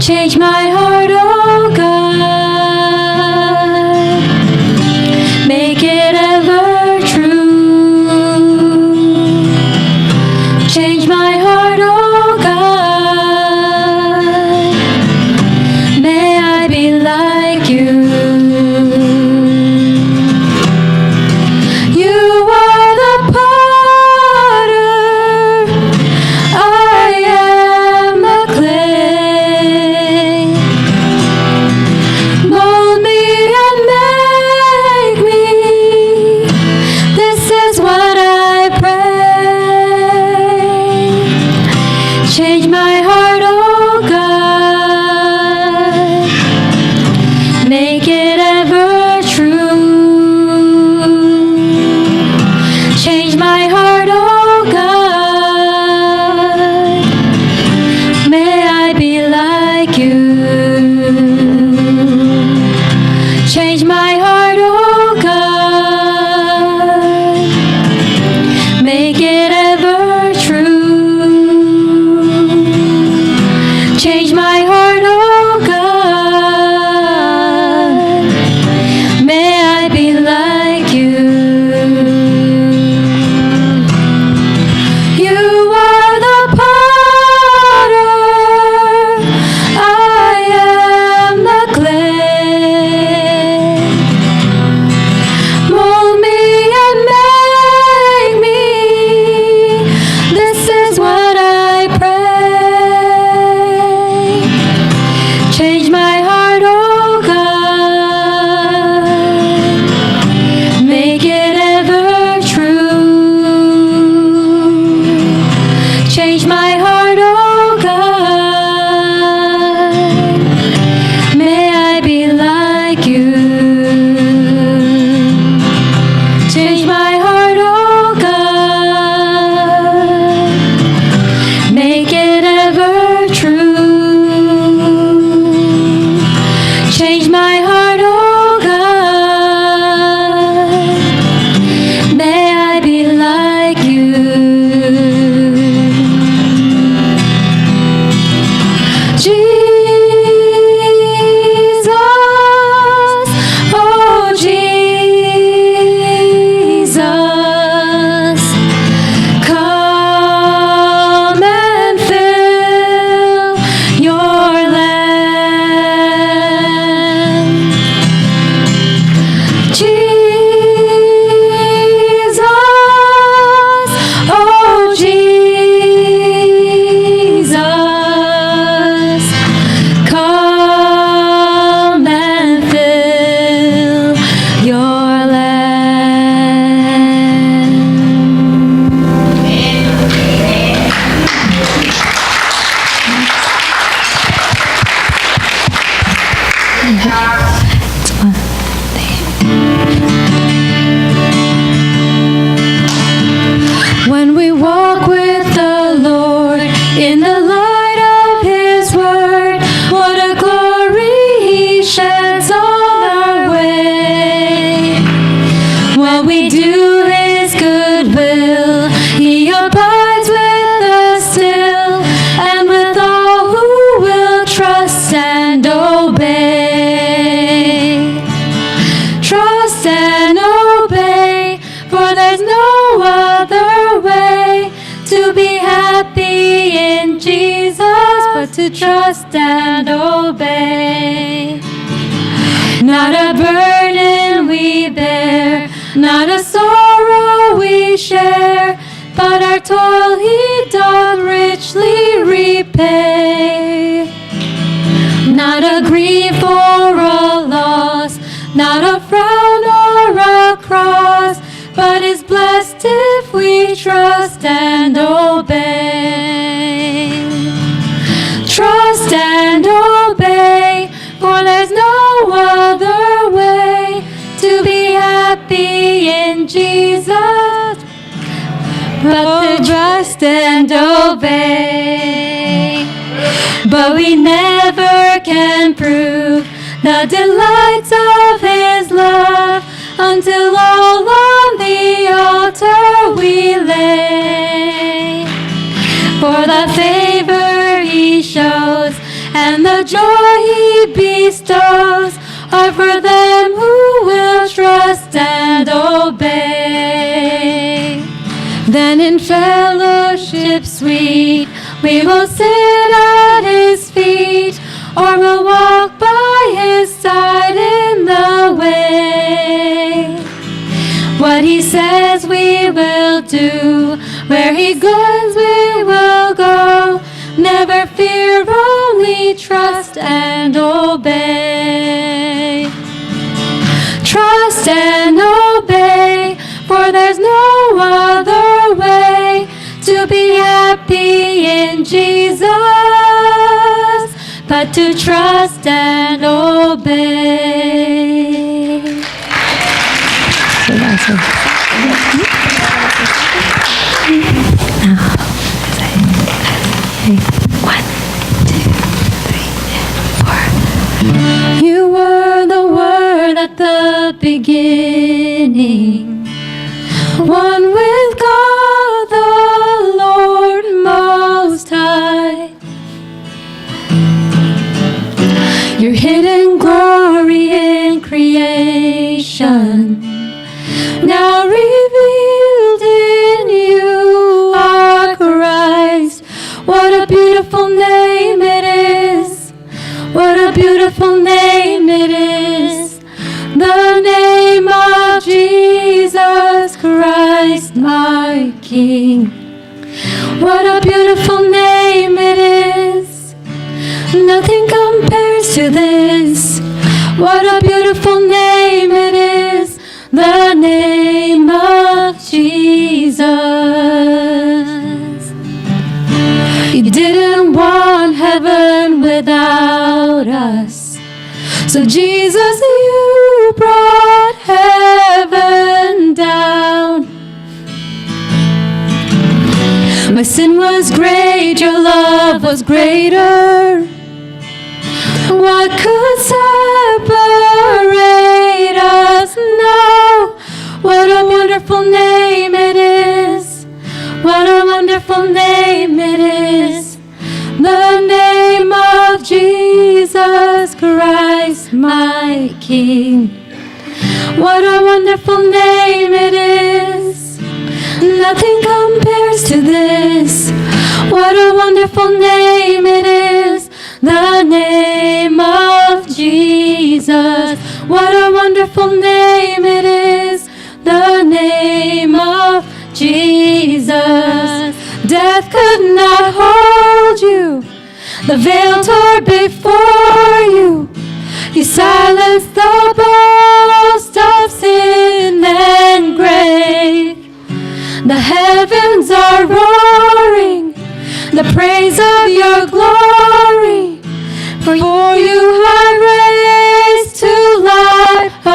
Change my heart, oh God. Make it ever true. Change my heart, oh God. May I be like you. You are the potter, I am the clay. Mold me and make me. This is what I pray. Change my heart, oh God. Make it ever true. Change my heart, oh God. May I be like you. Change my heart, oh God. Make it ever true. Change my heart, oh God. May I be like you. You are the potter, I am the clay. Mold me and make me. This is what I pray. Change my heart, oh God. Make it ever true. Change my heart, oh God. May I be like you. Change my heart, oh God. Make it ever true. Change my heart, oh God. May I be like you. Jesus, oh Jesus, come and fill your land. Jesus, oh Jesus, come and fill your land. When we walk with the Lord in the light of His word, what a glory He sheds on our way. What we do is good will. He abides with us still, and with all who will trust and obey. Trust and obey, for there's no other way to be happy in Jesus but to trust and obey. Not a burden we bear, not a sorrow we share, but our toil He doth richly repay. Not a grief or a loss, not a frown or a cross, but is blessed if we trust and obey. Trust and obey, for there's no other way to be happy in Jesus but to trust and obey. But we never can prove the delights of His love until all on the altar we lay. For the favor He shows and the the joy He bestows are for them who will trust and obey. Then in fellowship sweet we will sit at His feet, or we'll walk by His side in the way. What He says we will do, where He goes we will go. Never fear, only trust and obey. Trust and obey, for there's no other way to be happy in Jesus but to trust and obey. So that's it. One, two, three, four. You were the Word at the beginning, one with God the Lord Most High. Your hidden glory in creation, now revealed in you are Christ. What a beautiful name it is. What a beautiful name it is. The name of Jesus Christ, my King. What a beautiful name it is. Nothing compares to this. What a beautiful name it is. The name of Jesus. You didn't want heaven without us, so Jesus, you brought heaven down. My sin was great, your love was greater. What could separate us now? What a wonderful name it is. What a wonderful name it is. The name of Jesus Christ, my King. What a wonderful name it is. Nothing compares to this. What a wonderful name it is. The name of Jesus. What a wonderful name it is. The name of Jesus. Death could not hold you. The veil tore before you. You silenced the boast of sin and grave. The heavens are roaring the praise of your glory. For you are raised to life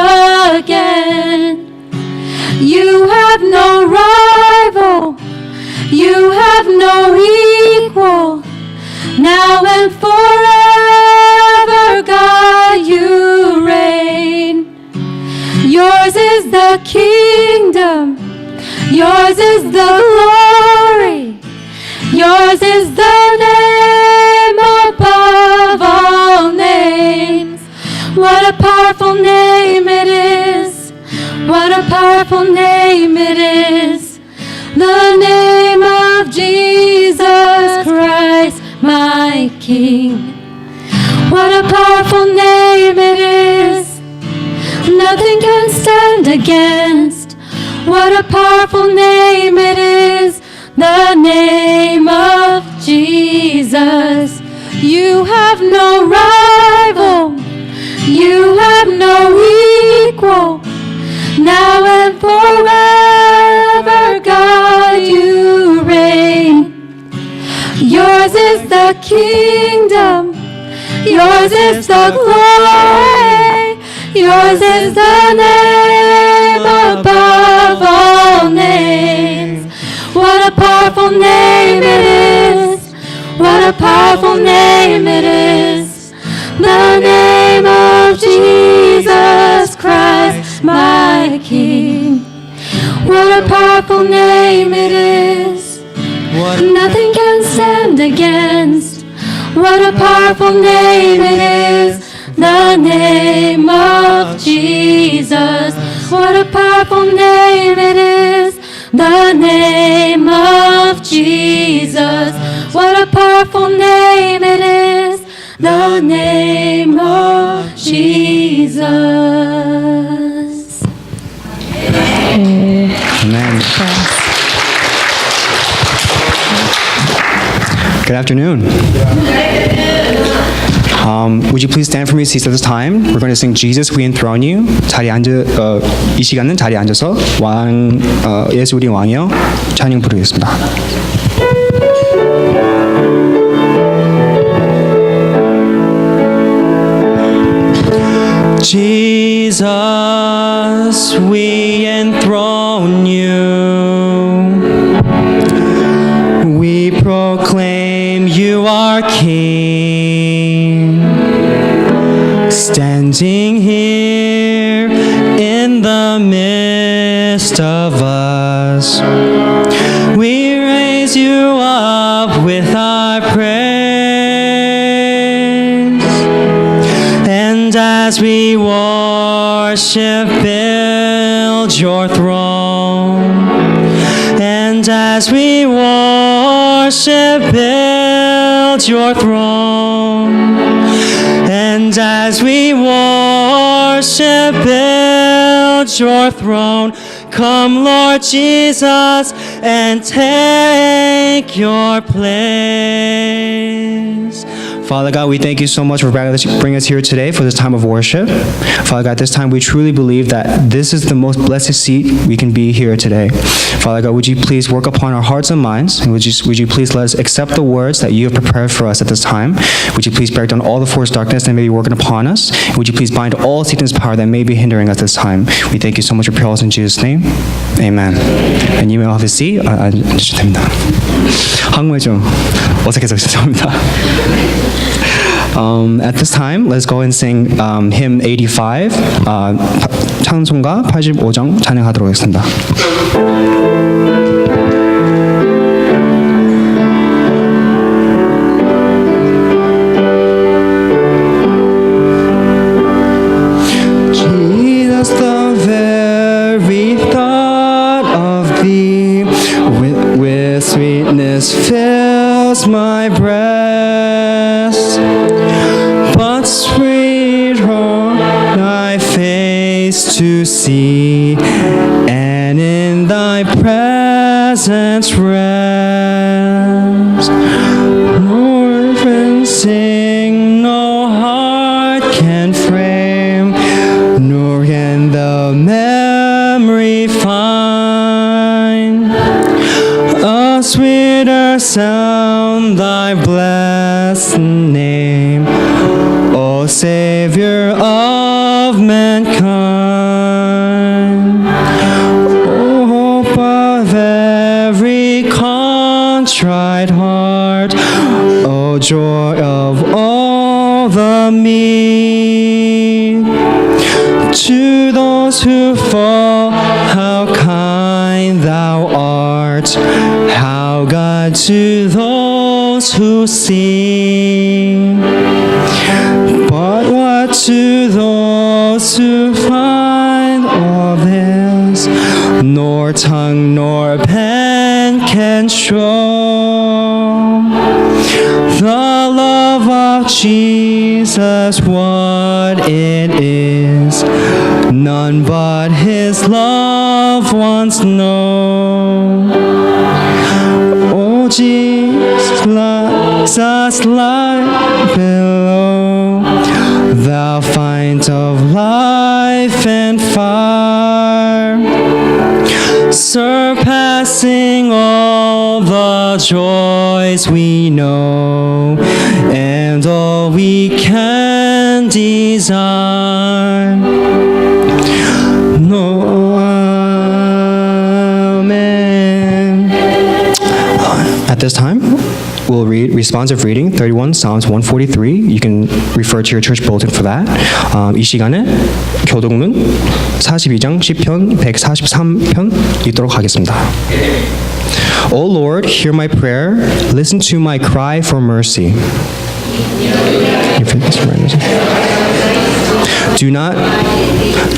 again. You have no rival. You have no equal. Now and forever, God, you reign. Yours is the kingdom. Yours is the glory. Yours is the name above all names. What a powerful name it is. What a powerful name it is. The name of Jesus Christ, my King. What a powerful name it is. Nothing can stand against. What a powerful name it is. The name of Jesus. You have no rival. You have no equal. Now and forever, God, you reign. Yours is the kingdom. Yours is the glory. Yours is the name above all names. What a powerful name it is. What a powerful name it is. The name of Jesus Christ, my King. What a powerful name it is. Nothing can stand against. What a powerful powerful name it is, the name of Jesus. What a powerful name it is, the name of Jesus. What a powerful name it is, the name of Jesus. Amen. Good afternoon. Would you please stand for me, seats at this time? We're going to sing Jesus, We Enthrone You. 이 시간은 자리에 앉아서 예수 우리 왕이여 찬양 부르겠습니다. Jesus, we enthrone you. We proclaim you are King. Standing here in the midst of us, we raise you up with our praise. And as we worship, build your throne. And as we worship, build your throne. And as we worship, build your throne. Come, Lord Jesus, and take your place. Father God, we thank you so much for bringing us here today for this time of worship. Father God, this time we truly believe that this is the most blessed seat we can be here today. Father God, would you please work upon our hearts and minds, and would you please let us accept the words that you have prepared for us at this time. Would you please break down all the forced darkness that may be working upon us. Would you please bind all Satan's power that may be hindering us this time. We thank you so much for prayers in Jesus' name. Amen. And you may have a seat. 앉으셔도 됩니다. 한국말 좀 어색해서 죄송합니다. At this time, let's go and sing hymn 85, 찬송가 85장 찬양하도록 하겠습니다. Jesus, the very thought of thee with sweetness fills my breast. But sweeter thy face to see, and in thy presence rest. Nor can sing, no heart can frame, nor can the memory find a sweeter sound, thy blessed name, O Savior of mankind. O hope of every contrite heart, O joy of all the meek. To those who fall, how kind thou art, how God to those who seek. But what to those who find all this, nor tongue nor pen can show. The love of Jesus, what it is, none but his loved ones know. Oh, Jesus, light below, thou fount of life and fire, surpassing all the joys we know and all we can desire. No, amen. At this time, we'll read responsive reading 31 Psalms 143. You can refer to your church bulletin for that. 이 시간에 교독문 42장 10편 143편 읽도록 하겠습니다. O Lord, hear my prayer. Listen to my cry for mercy.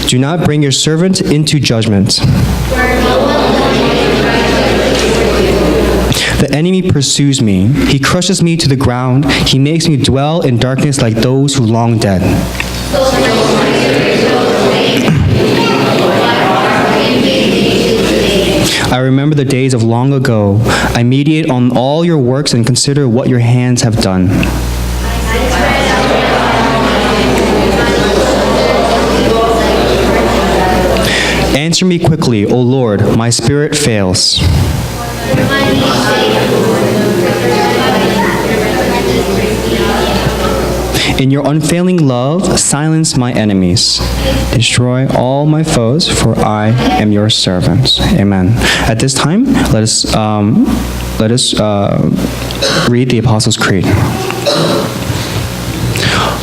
Do not bring your servant into judgment. The enemy pursues me. He crushes me to the ground. He makes me dwell in darkness like those who long dead. I remember the days of long ago. I meditate on all your works and consider what your hands have done. Answer me quickly, O Lord, my spirit fails. In your unfailing love, silence my enemies. Destroy all my foes, for I am your servant. Amen. At this time, let us read the Apostles' Creed.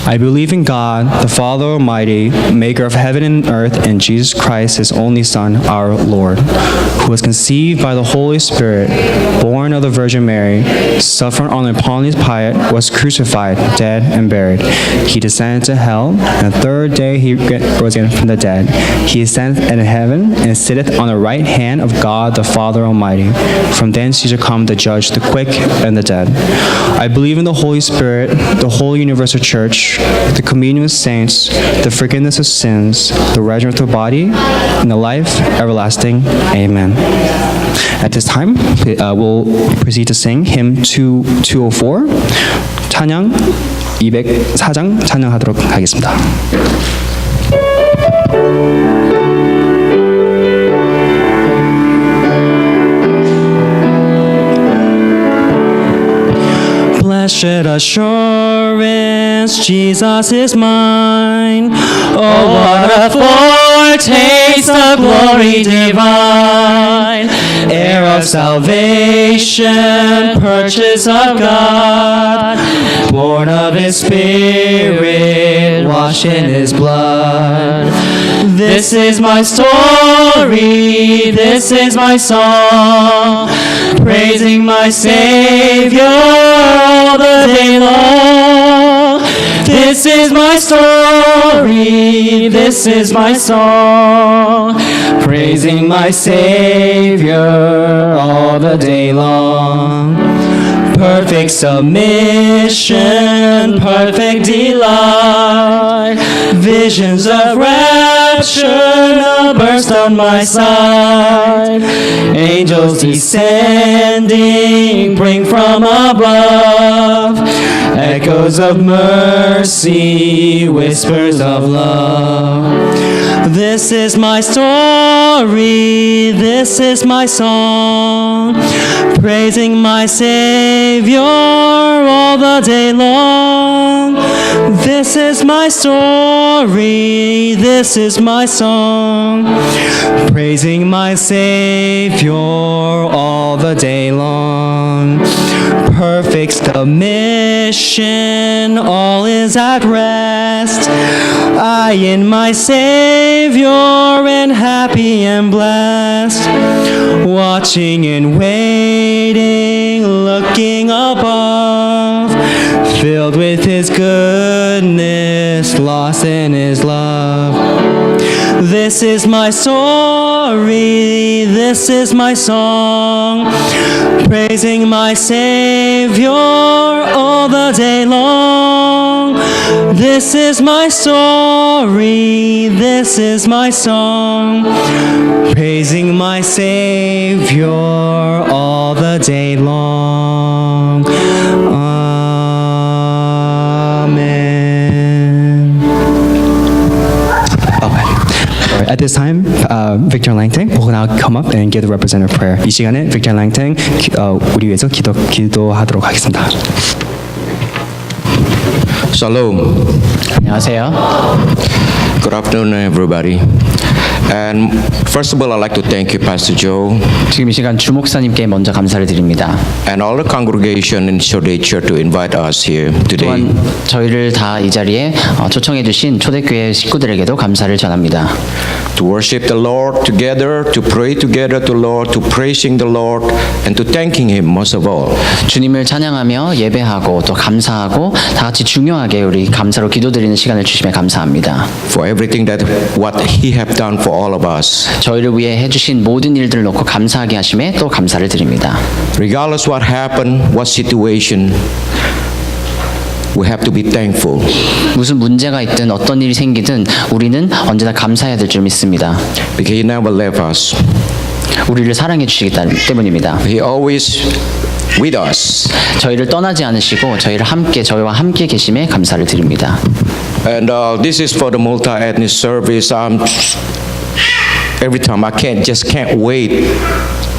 I believe in God, the Father Almighty, maker of heaven and earth, and Jesus Christ, his only Son, our Lord, who was conceived by the Holy Spirit, born of the Virgin Mary, suffered under Pontius Pilate, was crucified, dead, and buried. He descended to hell, and the third day he rose again from the dead. He ascended into heaven, and sitteth on the right hand of God the Father Almighty. From thence he shall come to judge the quick and the dead. I believe in the Holy Spirit, the whole universal church, the communion of saints, the forgiveness of sins, the resurrection of the body, and the life everlasting. Amen. At this time, we'll proceed to sing hymn 204, 찬양 204장 찬양하도록 하겠습니다. Blessed assurance, Jesus is mine. Oh, what a foretaste of glory divine, heir of salvation, purchase of God, born of his Spirit, washed in his blood. This is my story, this is my song, praising my Savior all the day long. This is my story, this is my song, praising my Savior all the day long. Perfect submission, perfect delight, visions of rapture now burst on my side. Angels descending bring from above echoes of mercy, whispers of love. This is my story, this is my song, praising my Savior all the day long. This is my story, this is my song, praising my Savior all the day long. Perfect submission, all is at rest. I in my Savior and happy and blessed, watching and waiting, looking above, filled with his goodness, lost in his love. This is my story, this is my song, praising my Savior all the day long. This is my story, this is my song, praising my Savior all the day long. Amen. At this time, Victor Langtang will now come up and give the representative prayer. 이 시간에 Victor Langtang 우리 위해서 기도하도록 하겠습니다. Shalom. 안녕하세요. Good afternoon, everybody. And first of all, I'd like to thank you, Pastor Joe, 지금 이 시간 주 목사님께 먼저 감사를 드립니다. and all the congregation in Shoday Church to invite us here today. 또한 저희를 다 이 자리에 초청해 주신 초대교회 식구들에게도 감사를 전합니다. To worship the Lord together, to pray together to Lord, to praising the Lord, and to thanking Him most of all. 주님을 찬양하며 예배하고 또 감사하고 다 같이 중요하게 우리 감사로 기도드리는 시간을 주심에 감사합니다. For everything that what He have done for all of us. 저희를 위해 해주신 모든 일들을 놓고 감사하게 하심에 또 감사를 드립니다. Regardless what happened, what situation, we have to be thankful. 무슨 문제가 있든 어떤 일이 생기든 우리는 언제나 감사해야 될 줄 믿습니다. Because He never left us. 우리를 사랑해 주시기 때문입니다. He always with us. 저희를 떠나지 않으시고 저희와 함께 계심에 감사를 드립니다. And this is for the multi-ethnic service. Every time I can't wait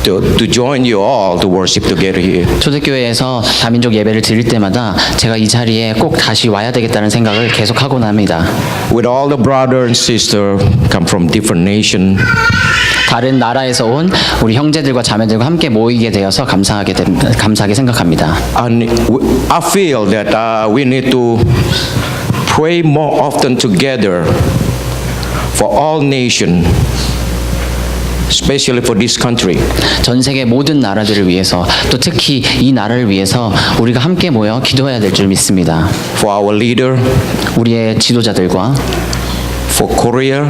to join you all to worship together here. 초대교회에서 다민족 예배를 드릴 때마다 제가 이 자리에 꼭 다시 와야 되겠다는 생각을 계속 하곤 합니다. With all the brother and sister come from different nation. 다른 나라에서 온 우리 형제들과 자매들과 함께 모이게 되어서 감사하게 생각합니다. And I feel that we need to pray more often together for all nations, especially for this country. 전 세계 모든 나라들을 위해서 또 특히 이 나라를 위해서 우리가 함께 모여 기도해야 될 줄 믿습니다. For our leader, 우리의 지도자들과 for Korea,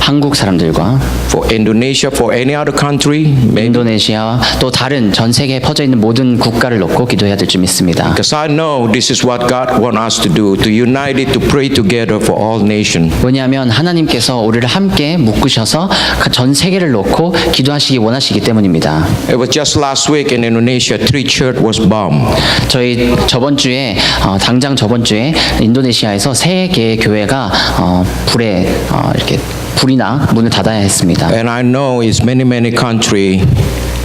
한국 사람들과 for Indonesia, for any other country, maybe. 인도네시아와 또 다른 전 세계에 퍼져 있는 모든 국가를 놓고 기도해야 될 줄 믿습니다. Because I know this is what God wants us to do, to unite it, to pray together for all nations. 왜냐하면 하나님께서 우리를 함께 묶으셔서 전 세계를 놓고 기도하시기 원하시기 때문입니다. It was just last week in Indonesia, 3 church was bombed. 저희 당장 저번 주에 인도네시아에서 3개의 교회가 불에 이렇게 불이 나 문을 닫아야 했습니다. And I know it's many countries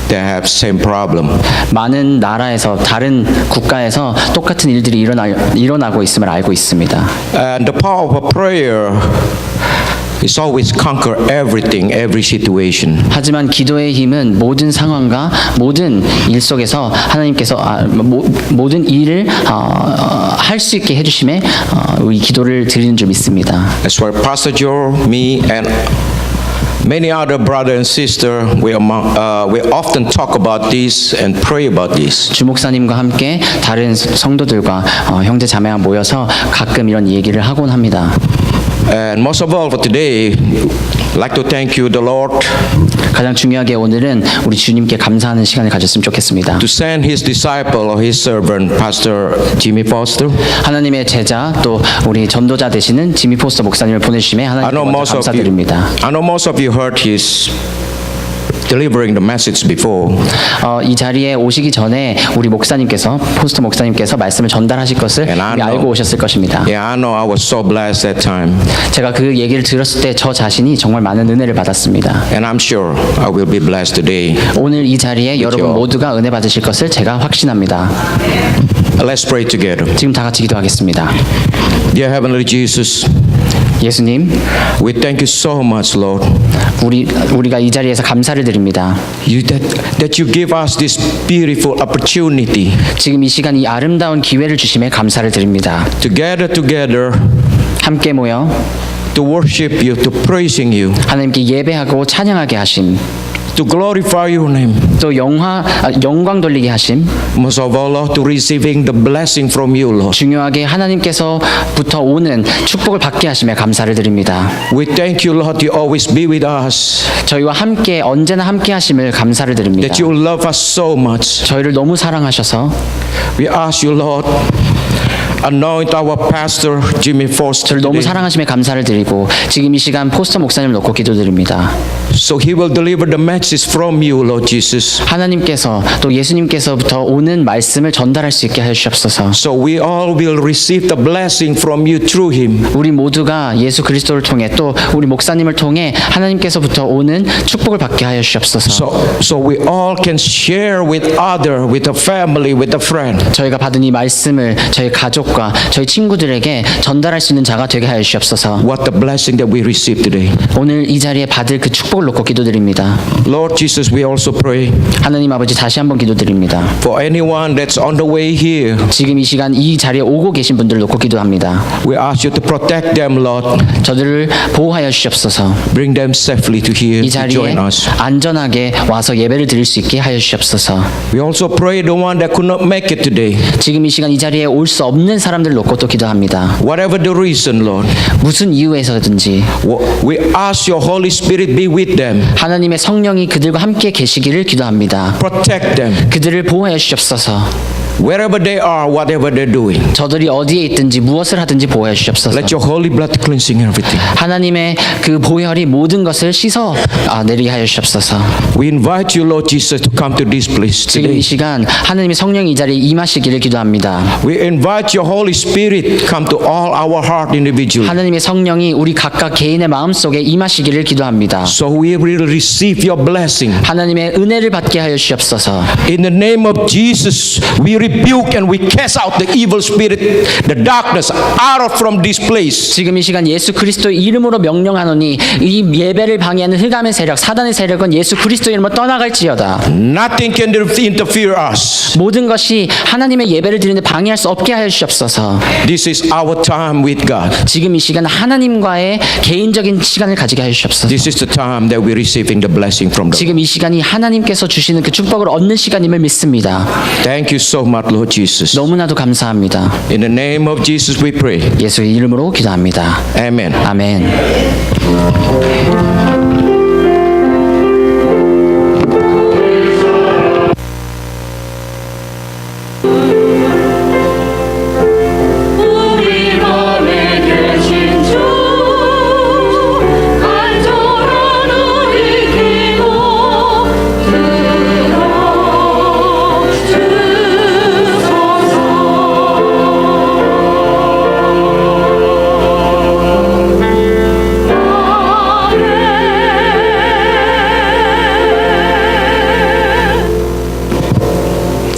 that have same problem. 많은 나라에서 다른 국가에서 똑같은 일들이 일어나고 있음을 알고 있습니다. And the power of prayer is always conquer everything, every situation. 하지만 기도의 힘은 모든 상황과 모든 일 속에서 하나님께서 모든 일을 할 수 있게 해주심에 우리 기도를 드리는 줄 믿습니다. That's why Pastor Joe, me, and many other brother and sister, we often talk about this and pray about this. 주 목사님과 함께 다른 성도들과 형제 자매와 모여서 가끔 이런 얘기를 하곤 합니다. And most of all for today, I'd like to thank you, the Lord, 가장 중요하게 오늘은 우리 주님께 감사하는 시간을 가졌으면 좋겠습니다. to send His disciple or His servant, Pastor Jimmy Foster. 하나님의 제자 또 우리 전도자 되시는 지미 포스터 목사님을 보내주심에 하나님께 먼저 감사드립니다. I know most of you heard his delivering the message before. 이 자리에 오시기 전에 우리 포스터 목사님께서 말씀을 전달하실 것을 And I 우리 알고 know. 오셨을 것입니다. Yeah, I know I was so blessed that time. 제가 그 얘기를 들었을 때 저 자신이 정말 많은 은혜를 받았습니다. And I'm sure I will be blessed today. 오늘 이 자리에 여러분 모두가 은혜 받으실 것을 제가 확신합니다. Let's pray together. 지금 다 같이 기도하겠습니다. Dear Heavenly Jesus, 예수님, we thank you so much, Lord. 우리가 이 자리에서 감사를 드립니다. That you give us this beautiful opportunity 지금 이 시간 이 아름다운 기회를 주심에 감사를 드립니다. to gather together 함께 모여 to worship you, to praising you, 하나님께 예배하고 찬양하게 하심, to glorify your name. 또 영광 돌리게 하심, Most of all, Lord, to receiving the blessing from you, Lord. 중요하게 하나님께서부터 오는 축복을 받게 하심에 감사를 드립니다. We thank you, Lord, you always be with us, 저희와 함께 언제나 함께 하심을 감사를 드립니다. that you love us so much. 저희를 너무 사랑하셔서 We ask you, Lord, anoint our pastor Jimmy Foster 저를 너무 today, 사랑하심에 감사를 드리고 지금 이 시간 포스터 목사님을 놓고 기도드립니다. so he will deliver the message from you, Lord Jesus. 하나님께서 또 예수님께서부터 오는 말씀을 전달할 수 있게 하시옵소서. So we all will receive the blessing from you through him. 우리 모두가 예수 그리스도를 통해 또 우리 목사님을 통해 하나님께서부터 오는 축복을 받게 하여 주옵소서. So we all can share with other, with the family, with the friend. 저희가 받은 이 말씀을 저희 가족과 가족과 저희 친구들에게 전달할 수 있는 자가 되게 하여 주시옵소서. What the blessing that we receive today. 오늘 이 자리에 받을 그 축복을 놓고 기도드립니다. Lord Jesus, we also pray 하나님 아버지 다시 한번 기도드립니다. for anyone that's on the way here. 지금 이 시간 이 자리에 오고 계신 분들 놓고 기도합니다. We ask you to protect them, Lord. 저들을 보호하여 주시옵소서. Bring them safely to here 이 to 자리에 join us. 안전하게 와서 예배를 드릴 수 있게 하여 주시옵소서. We also pray the one that could not make it today. 지금 이 시간 이 자리에 올 수 없는 사람들 놓고 또 기도합니다. Whatever the reason, Lord. 무슨 이유에서든지 We ask your Holy Spirit be with them. 하나님의 성령이 그들과 함께 계시기를 기도합니다. Protect them. 그들을 보호하여 주시옵소서. Wherever they are, whatever they're doing. 저들이 어디에 있든지 무엇을 하든지 보호하여 주시옵소서. Let your holy blood cleansing everything. 하나님의 그 보혈이 모든 것을 씻어 내리게 하여 주시옵소서. We invite you, Lord Jesus, to come to this place 지금 today. 이 시간 하나님의 성령이 이 자리에 임하시기를 기도합니다. We invite your Holy Spirit come to all our heart individually. 하나님의 성령이 우리 각각 개인의 마음속에 임하시기를 기도합니다. So we will receive your blessing. 하나님의 은혜를 받게 하여 주시옵소서. In the name of Jesus, we rebuke and we cast out the evil spirit, the darkness out of from this place. 지금 이 시간 예수 그리스도의 이름으로 명령하노니 이 예배를 방해하는 흑암의 세력, 사단의 세력은 예수 그리스도의 이름으로 떠나갈지어다. Nothing can interfere us. 모든 것이 하나님의 예배를 드리는데 방해할 수 없게 하여 주시옵소서. This is our time with God. 지금 이 시간 하나님과의 개인적인 시간을 가지게 하여 주시옵소서. This is the time that we're receiving the blessing from the Lord. 지금 이 시간이 하나님께서 주시는 그 축복을 얻는 시간임을 믿습니다. Thank you so much, Lord Jesus. 너무나도 감사합니다. In the name of Jesus we pray. 예수의 이름으로 기도합니다. Amen. 아멘. 우리 맘에 계신 주 간절한 우리 기도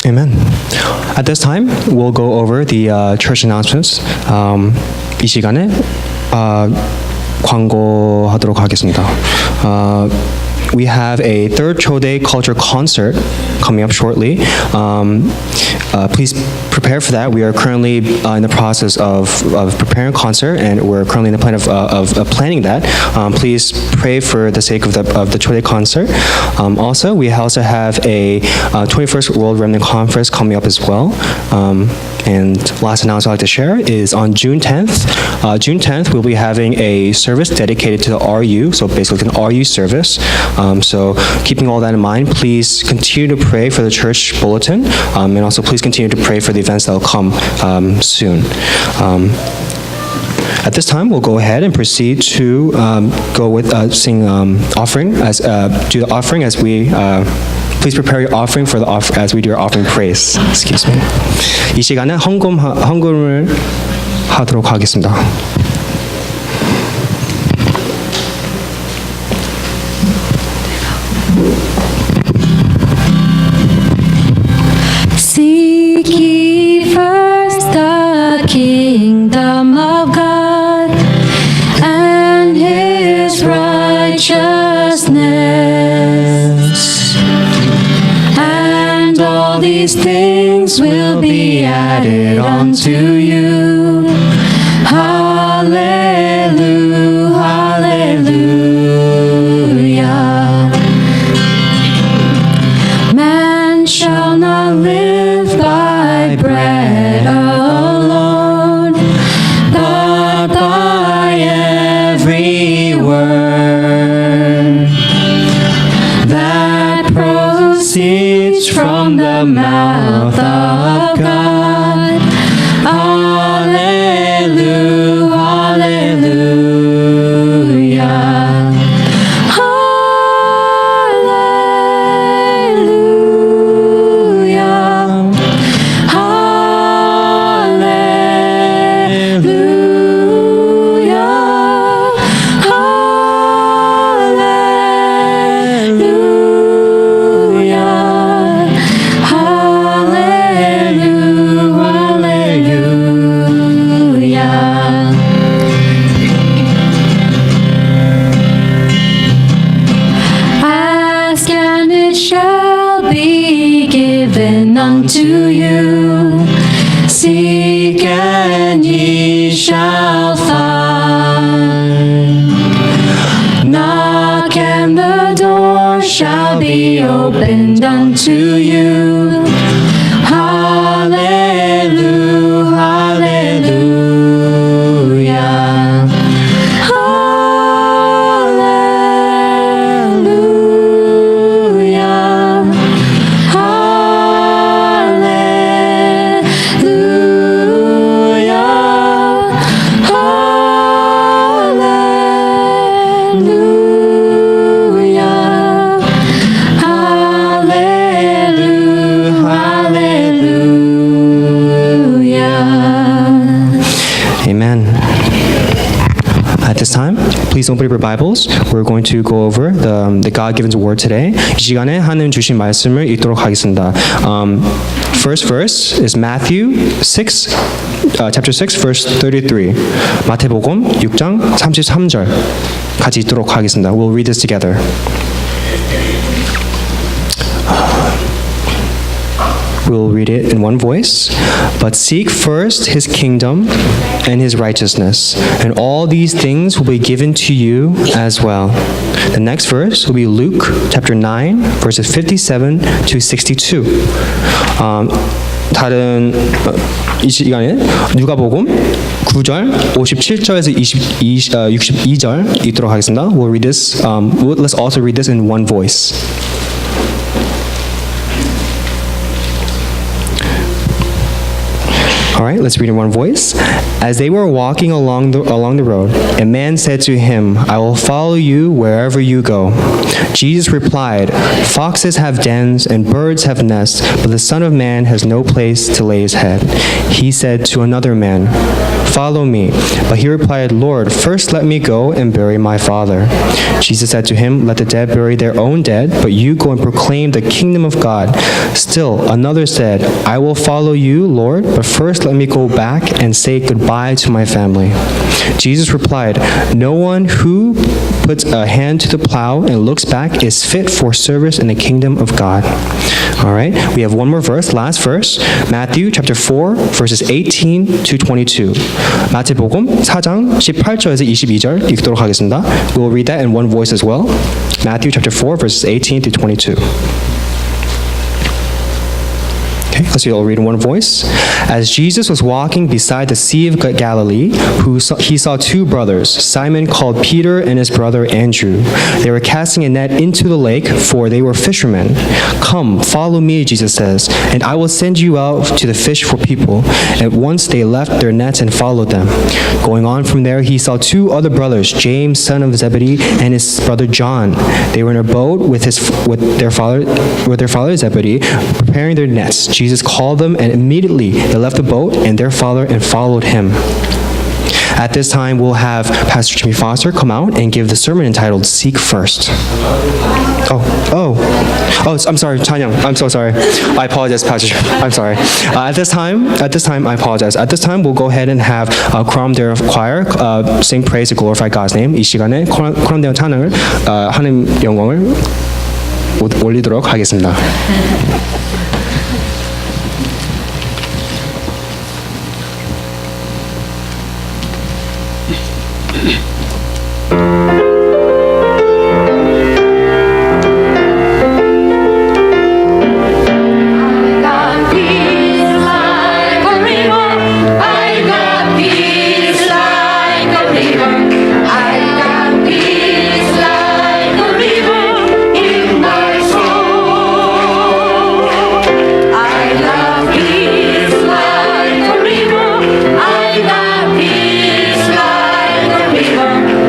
Amen. At this time, we'll go over the church announcements. 이 시간에 광고하도록 하겠습니다. We have a third Choday Culture Concert coming up shortly. Please prepare for that. We are currently in the process of preparing a concert, and we're currently in the plan of planning that. Please pray for the sake of the Choday concert. Also, we also have a 21st World Remnant Conference coming up as well. And last announcement I'd like to share is on June 10th. June 10th, we'll be having a service dedicated to the RU, so basically an RU service. So keeping all that in mind, please continue to pray for the church bulletin, and also please continue to pray for the events that will come soon. At this time, we'll go ahead and proceed to go with sing offering as do the offering as we. Please prepare your offering for the as we do our offering praise. Excuse me. 이 시간에 헌금을 하도록 하겠습니다. Seek ye first the kingdom of God and his righteousness, and all these things will be added unto you. Hallelujah, hallelujah. Man shall not live by bread alone, but by every word that proceeds from the mouth of God. unto you. Seek and ye shall find. Knock and the door shall be opened unto you. Hallelujah, hallelujah. Hallelujah. Hallelujah. Hallelujah. Hallelujah. Amen. At this time, please open up your Bibles. We're going to go over the God-given word today. 이 시간에 하나님 주신 말씀을 읽도록 하겠습니다. First verse is Matthew 6, chapter 6, verse 33. 마태복음 6장 33절 같이 읽도록 하겠습니다. We'll read this together. We'll read it in one voice. But seek first his kingdom and his righteousness, and all these things will be given to you as well. The next verse will be Luke chapter 9, verses 57 to 62. 다른 이 시간에 누가복음 9절 57절에서 62절 읽도록 하겠습니다. We'll read this. Let's also read this in one voice. All right, let's read in one voice. As they were walking along the road, a man said to him, I will follow you wherever you go. Jesus replied, Foxes have dens and birds have nests, but the Son of Man has no place to lay his head. He said to another man, Follow me. But he replied, Lord, first let me go and bury my father. Jesus said to him, Let the dead bury their own dead, but you go and proclaim the kingdom of God. Still another said, I will follow you, Lord, but first let me go back and say goodbye to my family. Jesus replied, No one who puts a hand to the plow and looks back is fit for service in the kingdom of God. All right, we have one more verse, last verse, Matthew chapter 4, verses 18 to 22. 마태복음 4장 18절에서 22절 읽도록 하겠습니다. We'll read that in one voice as well. Matthew chapter 4, verses 18 to 22. Okay, let's all read in one voice. As Jesus was walking beside the Sea of Galilee, he saw two brothers, Simon called Peter and his brother Andrew. They were casting a net into the lake, for they were fishermen. Come, follow me, Jesus says, and I will send you out to the fish for people. At once they left their nets and followed them. Going on from there, he saw two other brothers, James, son of Zebedee, and his brother John. They were in a boat with their father Zebedee, preparing their nets. Jesus called them, and immediately they left the boat and their father and followed him. At this time, we'll have Pastor Jimmy Foster come out and give the sermon entitled Seek First. I'm sorry, Chanyang. I'm so sorry. I apologize, Pastor. I'm sorry. At this time, I apologize. At this time, we'll go ahead and have Koramdeo Choir sing praise to glorify God's name. 이 시간에 Koramdeo 찬양을 하나님 영광을 올리도록 하겠습니다. I got peace like a river.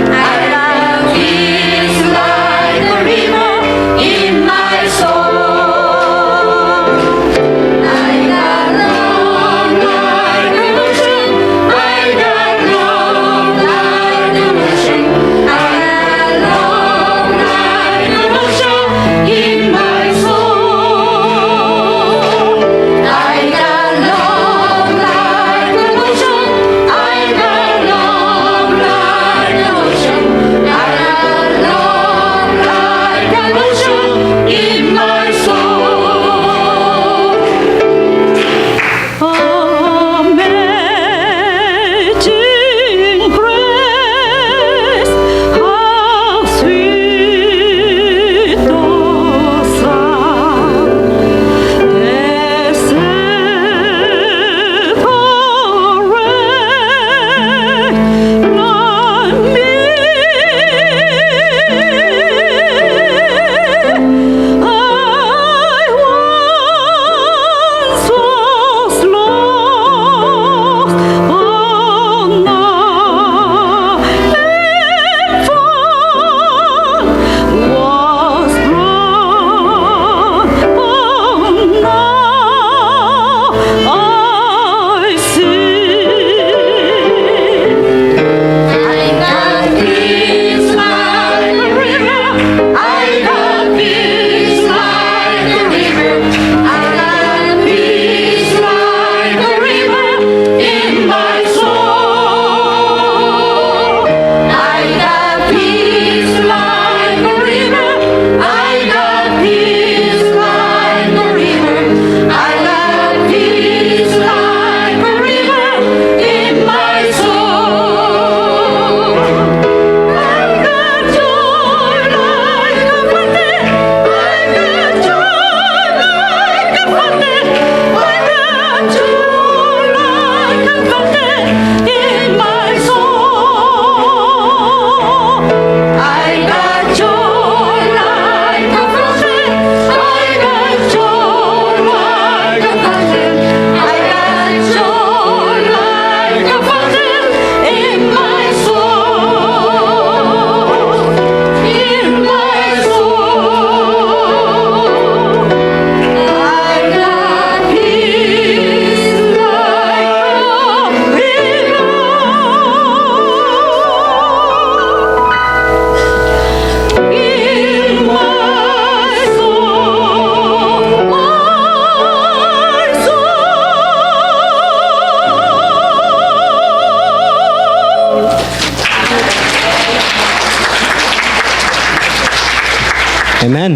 Amen.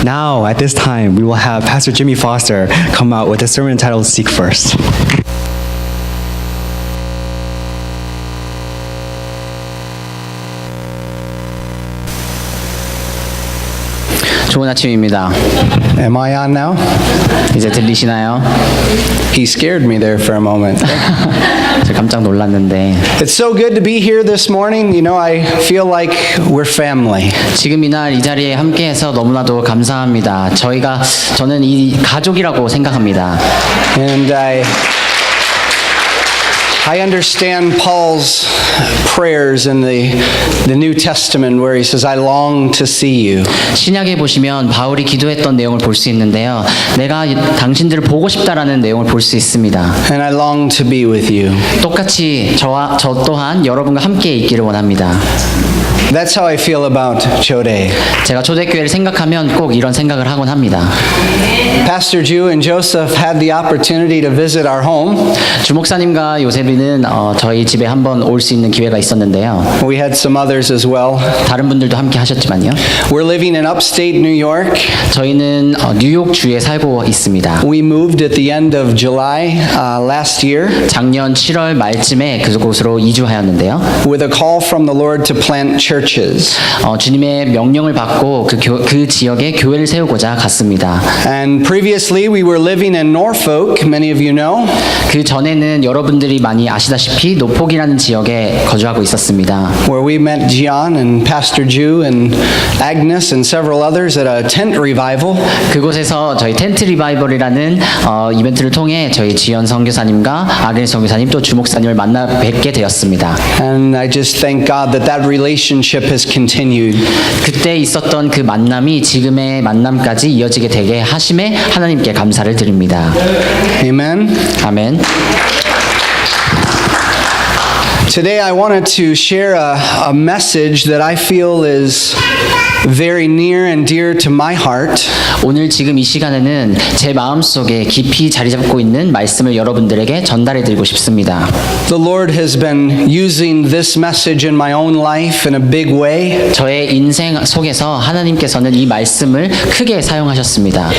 Now, at this time, we will have Pastor Jimmy Foster come out with a sermon entitled Seek First. 좋은 아침입니다. Am I on now? 이제 들리시나요? He scared me there for a moment. 저 깜짝 놀랐는데 It's so good to be here this morning. You know, I feel like we're family. 지금 이날 이 자리에 함께해서 너무나도 감사합니다. 저는 이 가족이라고 생각합니다. And I understand Paul's prayers in the New Testament where he says, I long to see you. 신약에 보시면 바울이 기도했던 내용을 볼 수 있는데요. 내가 당신들을 보고 싶다라는 내용을 볼 수 있습니다. And I long to be with you. 똑같이 저 또한 여러분과 함께 있기를 원합니다. That's how I feel about Chode. 제가 초대교회를 생각하면 꼭 이런 생각을 하곤 합니다. Pastor Ju and Joseph had the opportunity to visit our home. 주목사님과 요셉이는 저희 집에 한번 올 수 있는 기회가 있었는데요. We had some others as well. 다른 분들도 함께 하셨지만요. We're living in upstate New York. 저희는 뉴욕 주에 살고 있습니다. We moved at the end of July last year 작년 7월 말쯤에 그곳으로 이주하였는데요. with a call from the Lord to plant churches. 주님의 명령을 받고 그 지역에 교회를 세우고자 갔습니다. And previously we were living in Norfolk, many of you know. 그 전에는 여러분들이 많이 아시다시피 노폭이라는 지역에 거주하고 있었습니다. Where we met Gian and Pastor Ju and Agnes and several others at a tent revival. 그곳에서 저희 텐트 리바이벌이라는 이벤트를 통해 저희 지연 선교사님과 아그네 선교사님 또 주목사님을 만나 뵙게 되었습니다. And I just thank God that that relationship has continued. 그때 있었던 그 만남이 지금의 만남까지 이어지게 되게 하심에 하나님께 감사를 드립니다. Amen. 아멘. Today I wanted to share a message that I feel is very near and dear to my heart. 오늘 지금 이 시간에는 제 마음속에 깊이 자리 잡고 있는 말씀을 여러분들에게 전달해 드리고 싶습니다. The Lord has been using this message in my own life in a big way. 저의 인생 속에서 하나님께서는 이 말씀을 크게 사용하셨습니다.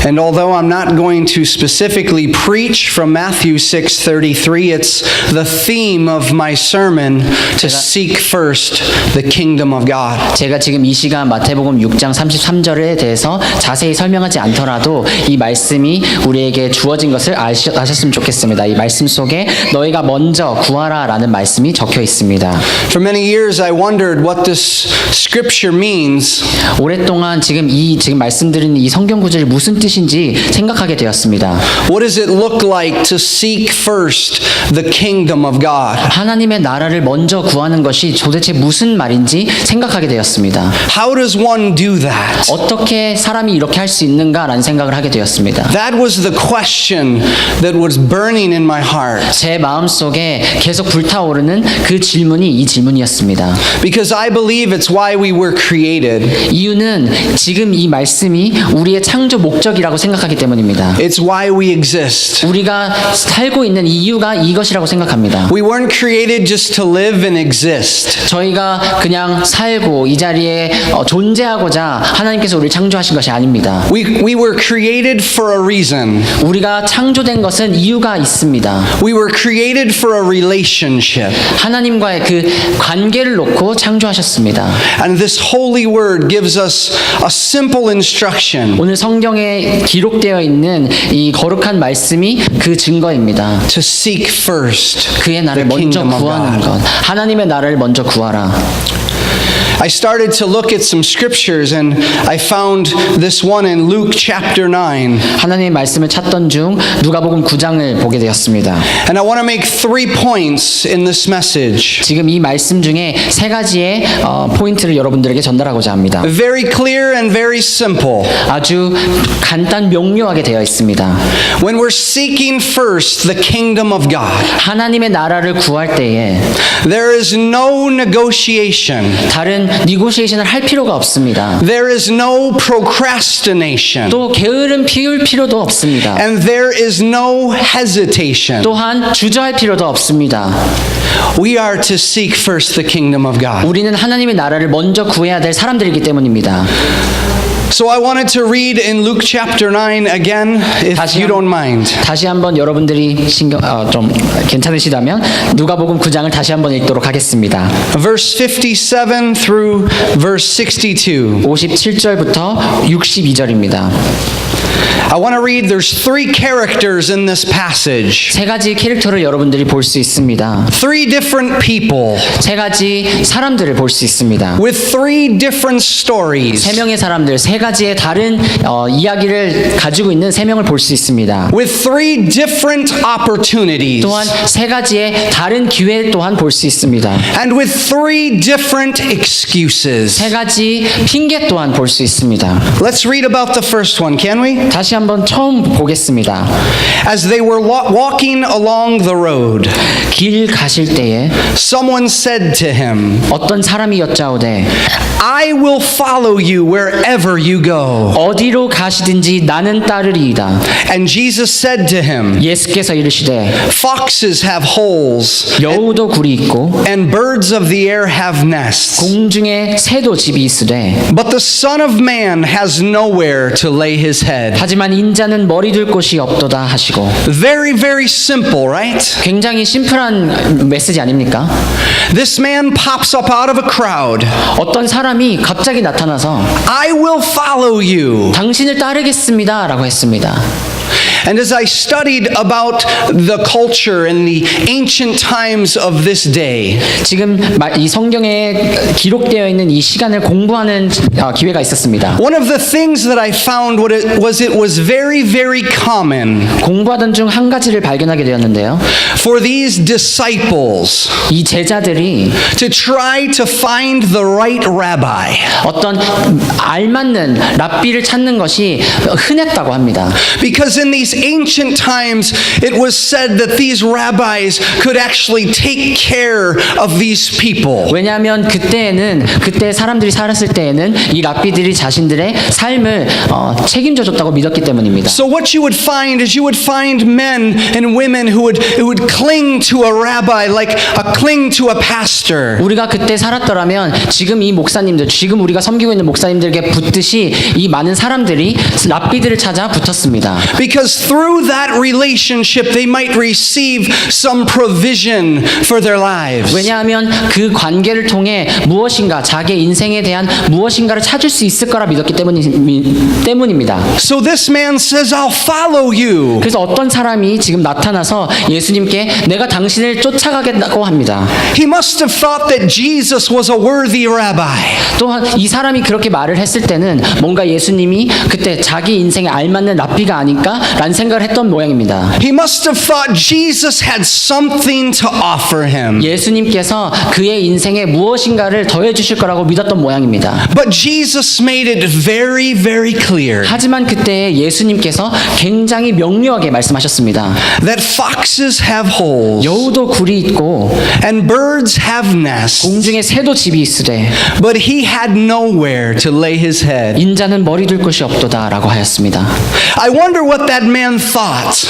And although I'm not going to specifically preach from Matthew 6:33, it's the theme of my sermon to seek first the kingdom of God. 제가 지금 이 시간 마태복음 6장 33절에 대해서 자세히 설명하지 않더라도 이 말씀이 우리에게 주어진 것을 아셨으면 좋겠습니다. 이 말씀 속에 너희가 먼저 구하라라는 말씀이 적혀 있습니다. For many years I wondered what this scripture means. 오랫동안 지금 말씀드린 이 성경 구절이 무슨 뜻인지 생각하게 되었습니다. What does it look like to seek first the kingdom of God? 하나님의 나라를 먼저 구하는 것이 도대체 무슨 말인지 생각하게 되었습니다. How does one do that? 어떻게 사람이 이렇게 할 수 있는가라는 생각을 하게 되었습니다. That was the question that was burning in my heart. 제 마음속에 계속 불타오르는 그 질문이 이 질문이었습니다. Because I believe it's why we were created. 이유는 지금 이 말씀이 우리의 창조 목적이라고 생각하기 때문입니다. It's why we exist. 우리가 살고 있는 이유가 이것이라고 생각합니다. We weren't created just to live and exist. 저희가 그냥 살고 이 자리에 존재하고자 하나님께서 우리를 창조하신 것이 아닙니다. We were created for a reason. 우리가 창조된 것은 이유가 있습니다. We were created for a relationship. 하나님과의 그 관계를 놓고 창조하셨습니다. And this holy word gives us a simple instruction 오늘 성경에 기록되어 있는 이 거룩한 말씀이 그 증거입니다. to seek first 그의 나를 the 먼저 kingdom of 구하는 God. 것. 하나님의 나라를 먼저 구하라. I started to look at some scriptures and I found this one in Luke chapter 9. 하나님의 말씀을 찾던 중 누가복음 9장을 보게 되었습니다. And I want to make 3 points in this message. 지금 이 말씀 중에 세 가지의 포인트를 여러분들에게 전달하고자 합니다. Very clear and very simple. 아주 간단 명료하게 되어 있습니다. When we're seeking first the kingdom of God, 하나님의 나라를 구할 때에 there is no negotiation. 다른 다른 니고시에이션을 할 필요가 없습니다. There is no procrastination. 또 게으름 피울 필요도 없습니다. And there is no hesitation. 또한 주저할 필요도 없습니다. We are to seek first the kingdom of God. 우리는 하나님의 나라를 먼저 구해야 될 사람들이기 때문입니다. So I wanted to read in Luke chapter 9 again, if you don't mind. 다시 한번 여러분들이 좀 괜찮으시다면 누가복음 9장을 다시 한번 읽도록 하겠습니다. Verse 57 through verse 62. 57절부터 62절입니다. I want to read, there's three characters in this passage. 세 가지 캐릭터를 여러분들이 볼 수 있습니다. Three different people 세 가지 사람들을 볼 수 있습니다. with three different stories. 세 명의 사람들, 세 가지의 다른 이야기를 가지고 있는 세 명을 볼 수 있습니다. With three different opportunities. 또한 세 가지의 다른 기회 또한 볼 수 있습니다. And with three different excuses. 세 가지 핑계 또한 볼 수 있습니다. Let's read about the first one, can we? 다시 한번 처음 보겠습니다. As they were walking along the road, 길 가실 때에 someone said to him, 어떤 사람이 여짜오되 I will follow you wherever you go. 어디로 가시든지 나는 따르리이다. And Jesus said to him, 예수께서 이르시되 Foxes have holes, 여우도 굴이 있고 and birds of the air have nests. 공중에 새도 집이 있으되 But the Son of Man has nowhere to lay his head. 하지만 인자는 머리 둘 곳이 없도다 하시고. Very, very simple, right? 굉장히 심플한 메시지 아닙니까? This man pops up out of a crowd. 어떤 사람이 갑자기 나타나서 I will follow you. 당신을 따르겠습니다 라고 했습니다. And as I studied about the culture in the ancient times of this day, 지금 이 성경에 기록되어 있는 이 시간을 공부하는 기회가 있었습니다. one of the things that I found was it was very, very common 공부하던 중 한 가지를 발견하게 되었는데요. for these disciples 이 제자들이 to try to find the right rabbi. 어떤 알맞는 랍비를 찾는 것이 흔했다고 합니다. Because in these ancient times, it was said that these rabbis could actually take care of these people. 왜냐하면 그때 사람들이 살았을 때에는 이 랍비들이 자신들의 삶을 책임져줬다고 믿었기 때문입니다. So what you would find is you would find men and women who would cling to a rabbi like cling to a pastor. 우리가 그때 살았더라면 지금 이 목사님들, 지금 우리가 섬기고 있는 목사님들에게 붙듯이 이 많은 사람들이 랍비들을 찾아 붙었습니다. Because through that relationship they might receive some provision for their lives. 왜냐하면 그 관계를 통해 무엇인가 자기 인생에 대한 무엇인가를 찾을 수 있을 거라 믿었기 때문입니다. So this man says, I'll follow you. 그래서 어떤 사람이 지금 나타나서 예수님께 내가 당신을 쫓아가겠다고 합니다. He must have thought that Jesus was a worthy rabbi. 또한 이 사람이 그렇게 말을 했을 때는 뭔가 예수님이 그때 자기 인생에 알맞는 랍비가 아닐까라는 생각을 했던 모양입니다. He must have thought Jesus had something to offer him. 예수님께서 그의 인생에 무엇인가를 더해 주실 거라고 믿었던 모양입니다. But Jesus made it very, very clear 하지만 그때 예수님께서 굉장히 명료하게 말씀하셨습니다. that foxes have holes 여우도 굴이 있고 and birds have nests, 공중에 새도 집이 있으되 but he had nowhere to lay his head. 인자는 머리 둘 곳이 없도다라고 하였습니다. I wonder what that man thought.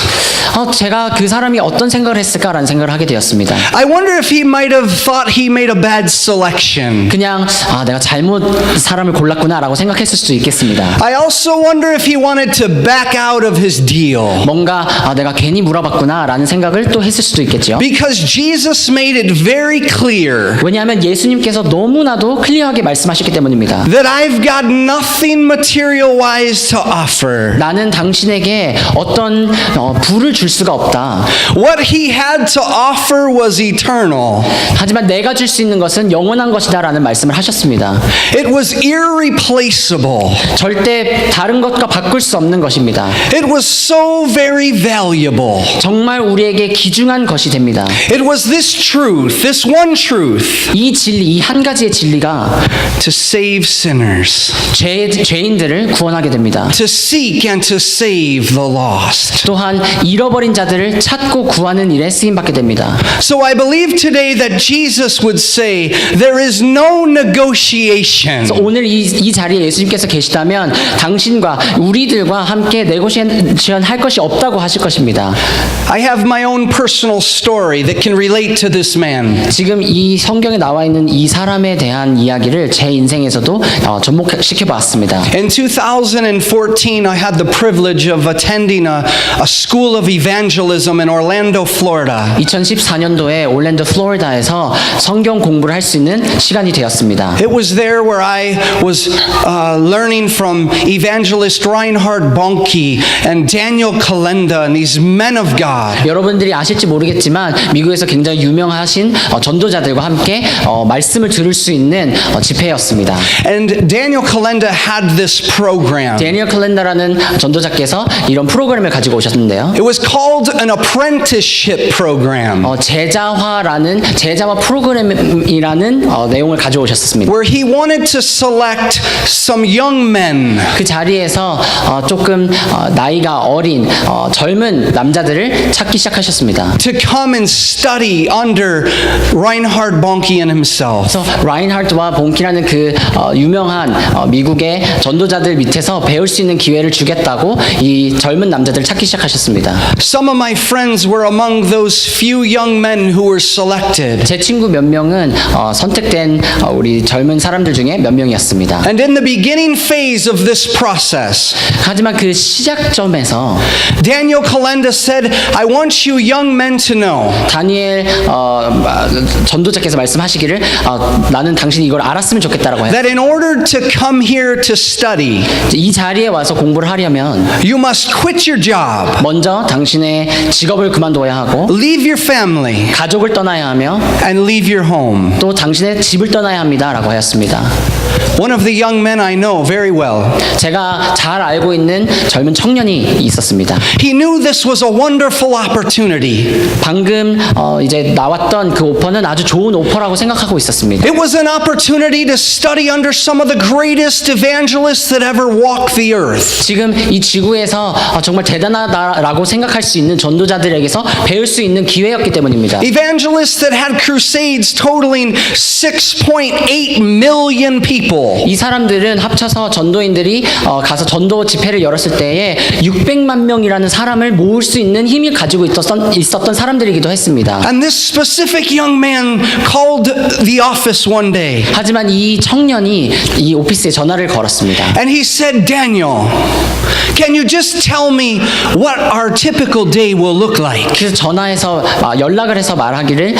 제가 그 사람이 어떤 생각을 했을까라는 생각을 하게 되었습니다. I wonder if he might have thought he made a bad selection. 그냥 내가 잘못 사람을 골랐구나라고 생각했을 수도 있겠습니다. I also wonder if he wanted to back out of his deal. 뭔가 내가 괜히 물어봤구나라는 생각을 또 했을 수도 있겠죠. Because Jesus made it very clear 왜냐하면 예수님께서 너무나도 클리어하게 말씀하셨기 때문입니다. that I've got nothing material wise to offer. 나는 당신에게 어떤 부를 줄 수가 없다. What he had to offer was eternal. 하지만 내가 줄 수 있는 것은 영원한 것이다라는 말씀을 하셨습니다. It was irreplaceable. 절대 다른 것과 바꿀 수 없는 것입니다. It was so very valuable. 정말 우리에게 귀중한 것이 됩니다. It was this truth, this one truth, 이 진리, 이 한 가지의 진리가 to save sinners, 죄인들을 구원하게 됩니다. to seek and to save the lost. lost. 또한 잃어버린 자들을 찾고 구하는 일에 쓰임 받게 됩니다. So I believe today that Jesus would say, there is no negotiation. 그래서 오늘 이 자리에 예수님께서 계시다면 당신과 우리들과 함께 네고시에이션 할 것이 없다고 하실 것입니다. I have my own personal story that can relate to this man. 지금 이 성경에 나와 있는 이 사람에 대한 이야기를 제 인생에서도 접목시켜 봤습니다. In 2014, I had the privilege of attending a school of evangelism in Orlando, Florida. 2014년도에 올랜도 플로리다에서 성경 공부를 할 수 있는 시간이 되었습니다. It was there where I was learning from evangelist Reinhard Bonnke and Daniel Kolenda and these men of God. 여러분들이 아실지 모르겠지만 미국에서 굉장히 유명하신 전도자들과 함께 말씀을 들을 수 있는 집회였습니다. And Daniel Kolenda had this program. 데니얼 클렌더라는 전도자께서 이런 프로그램을 가지고 오셨는데요. It was called an apprenticeship program. 제자화 프로그램이라는 내용을 가져오셨습니다. Where he wanted to select some young men 그 자리에서 조금 나이가 어린 젊은 남자들을 찾기 시작하셨습니다. to come and study under Reinhard Bonnke and himself. 그래서 라인하르트와 본키라는 그 유명한 미국의 전도자들 밑에서 배울 수 있는 기회를 주겠다고 이 젊은 남자들을 찾기 시작하셨습니다. Some of my friends were among those few young men who were selected. 제 친구 몇 명은 선택된 우리 젊은 사람들 중에 몇 명이었습니다. And in the beginning phase of this process, 하지만 그 시작점에서 Daniel Kolenda said, I want you young men to know 다니엘 전도자께서 말씀하시기를 나는 당신이 이걸 알았으면 좋겠다라고 해요. that in order to come here to study, 이 자리에 와서 공부를 하려면 you must quit your job, 먼저 당신의 직업을 그만둬야 하고 leave your family, 가족을 떠나야 하며 and leave your home. 또 당신의 집을 떠나야 합니다라고 하였습니다. One of the young men I know very well, 제가 잘 알고 있는 젊은 청년이 있었습니다. he knew this was a wonderful opportunity. 방금 이제 나왔던 그 오퍼는 아주 좋은 오퍼라고 생각하고 있었습니다. It was an opportunity to study under some of the greatest evangelists that ever walked the earth. 지금 이 지구에서 정말 대단하다라고 생각할 수 있는 전도자들에게서 배울 수 있는 기회였기 때문입니다. Evangelists that had crusades totaling 6.8 million people. 이 사람들은 합쳐서 전도인들이 가서 전도 집회를 열었을 때에 600만 명이라는 사람을 모을 수 있는 힘을 가지고 있었던 사람들이기도 했습니다. And this specific young man called the office one day. 하지만 이 청년이 이 오피스에 전화를 걸었습니다. And he said, Daniel, can you just tell me what our typical day will look like? 그래서 전화해서 연락을 해서 말하기를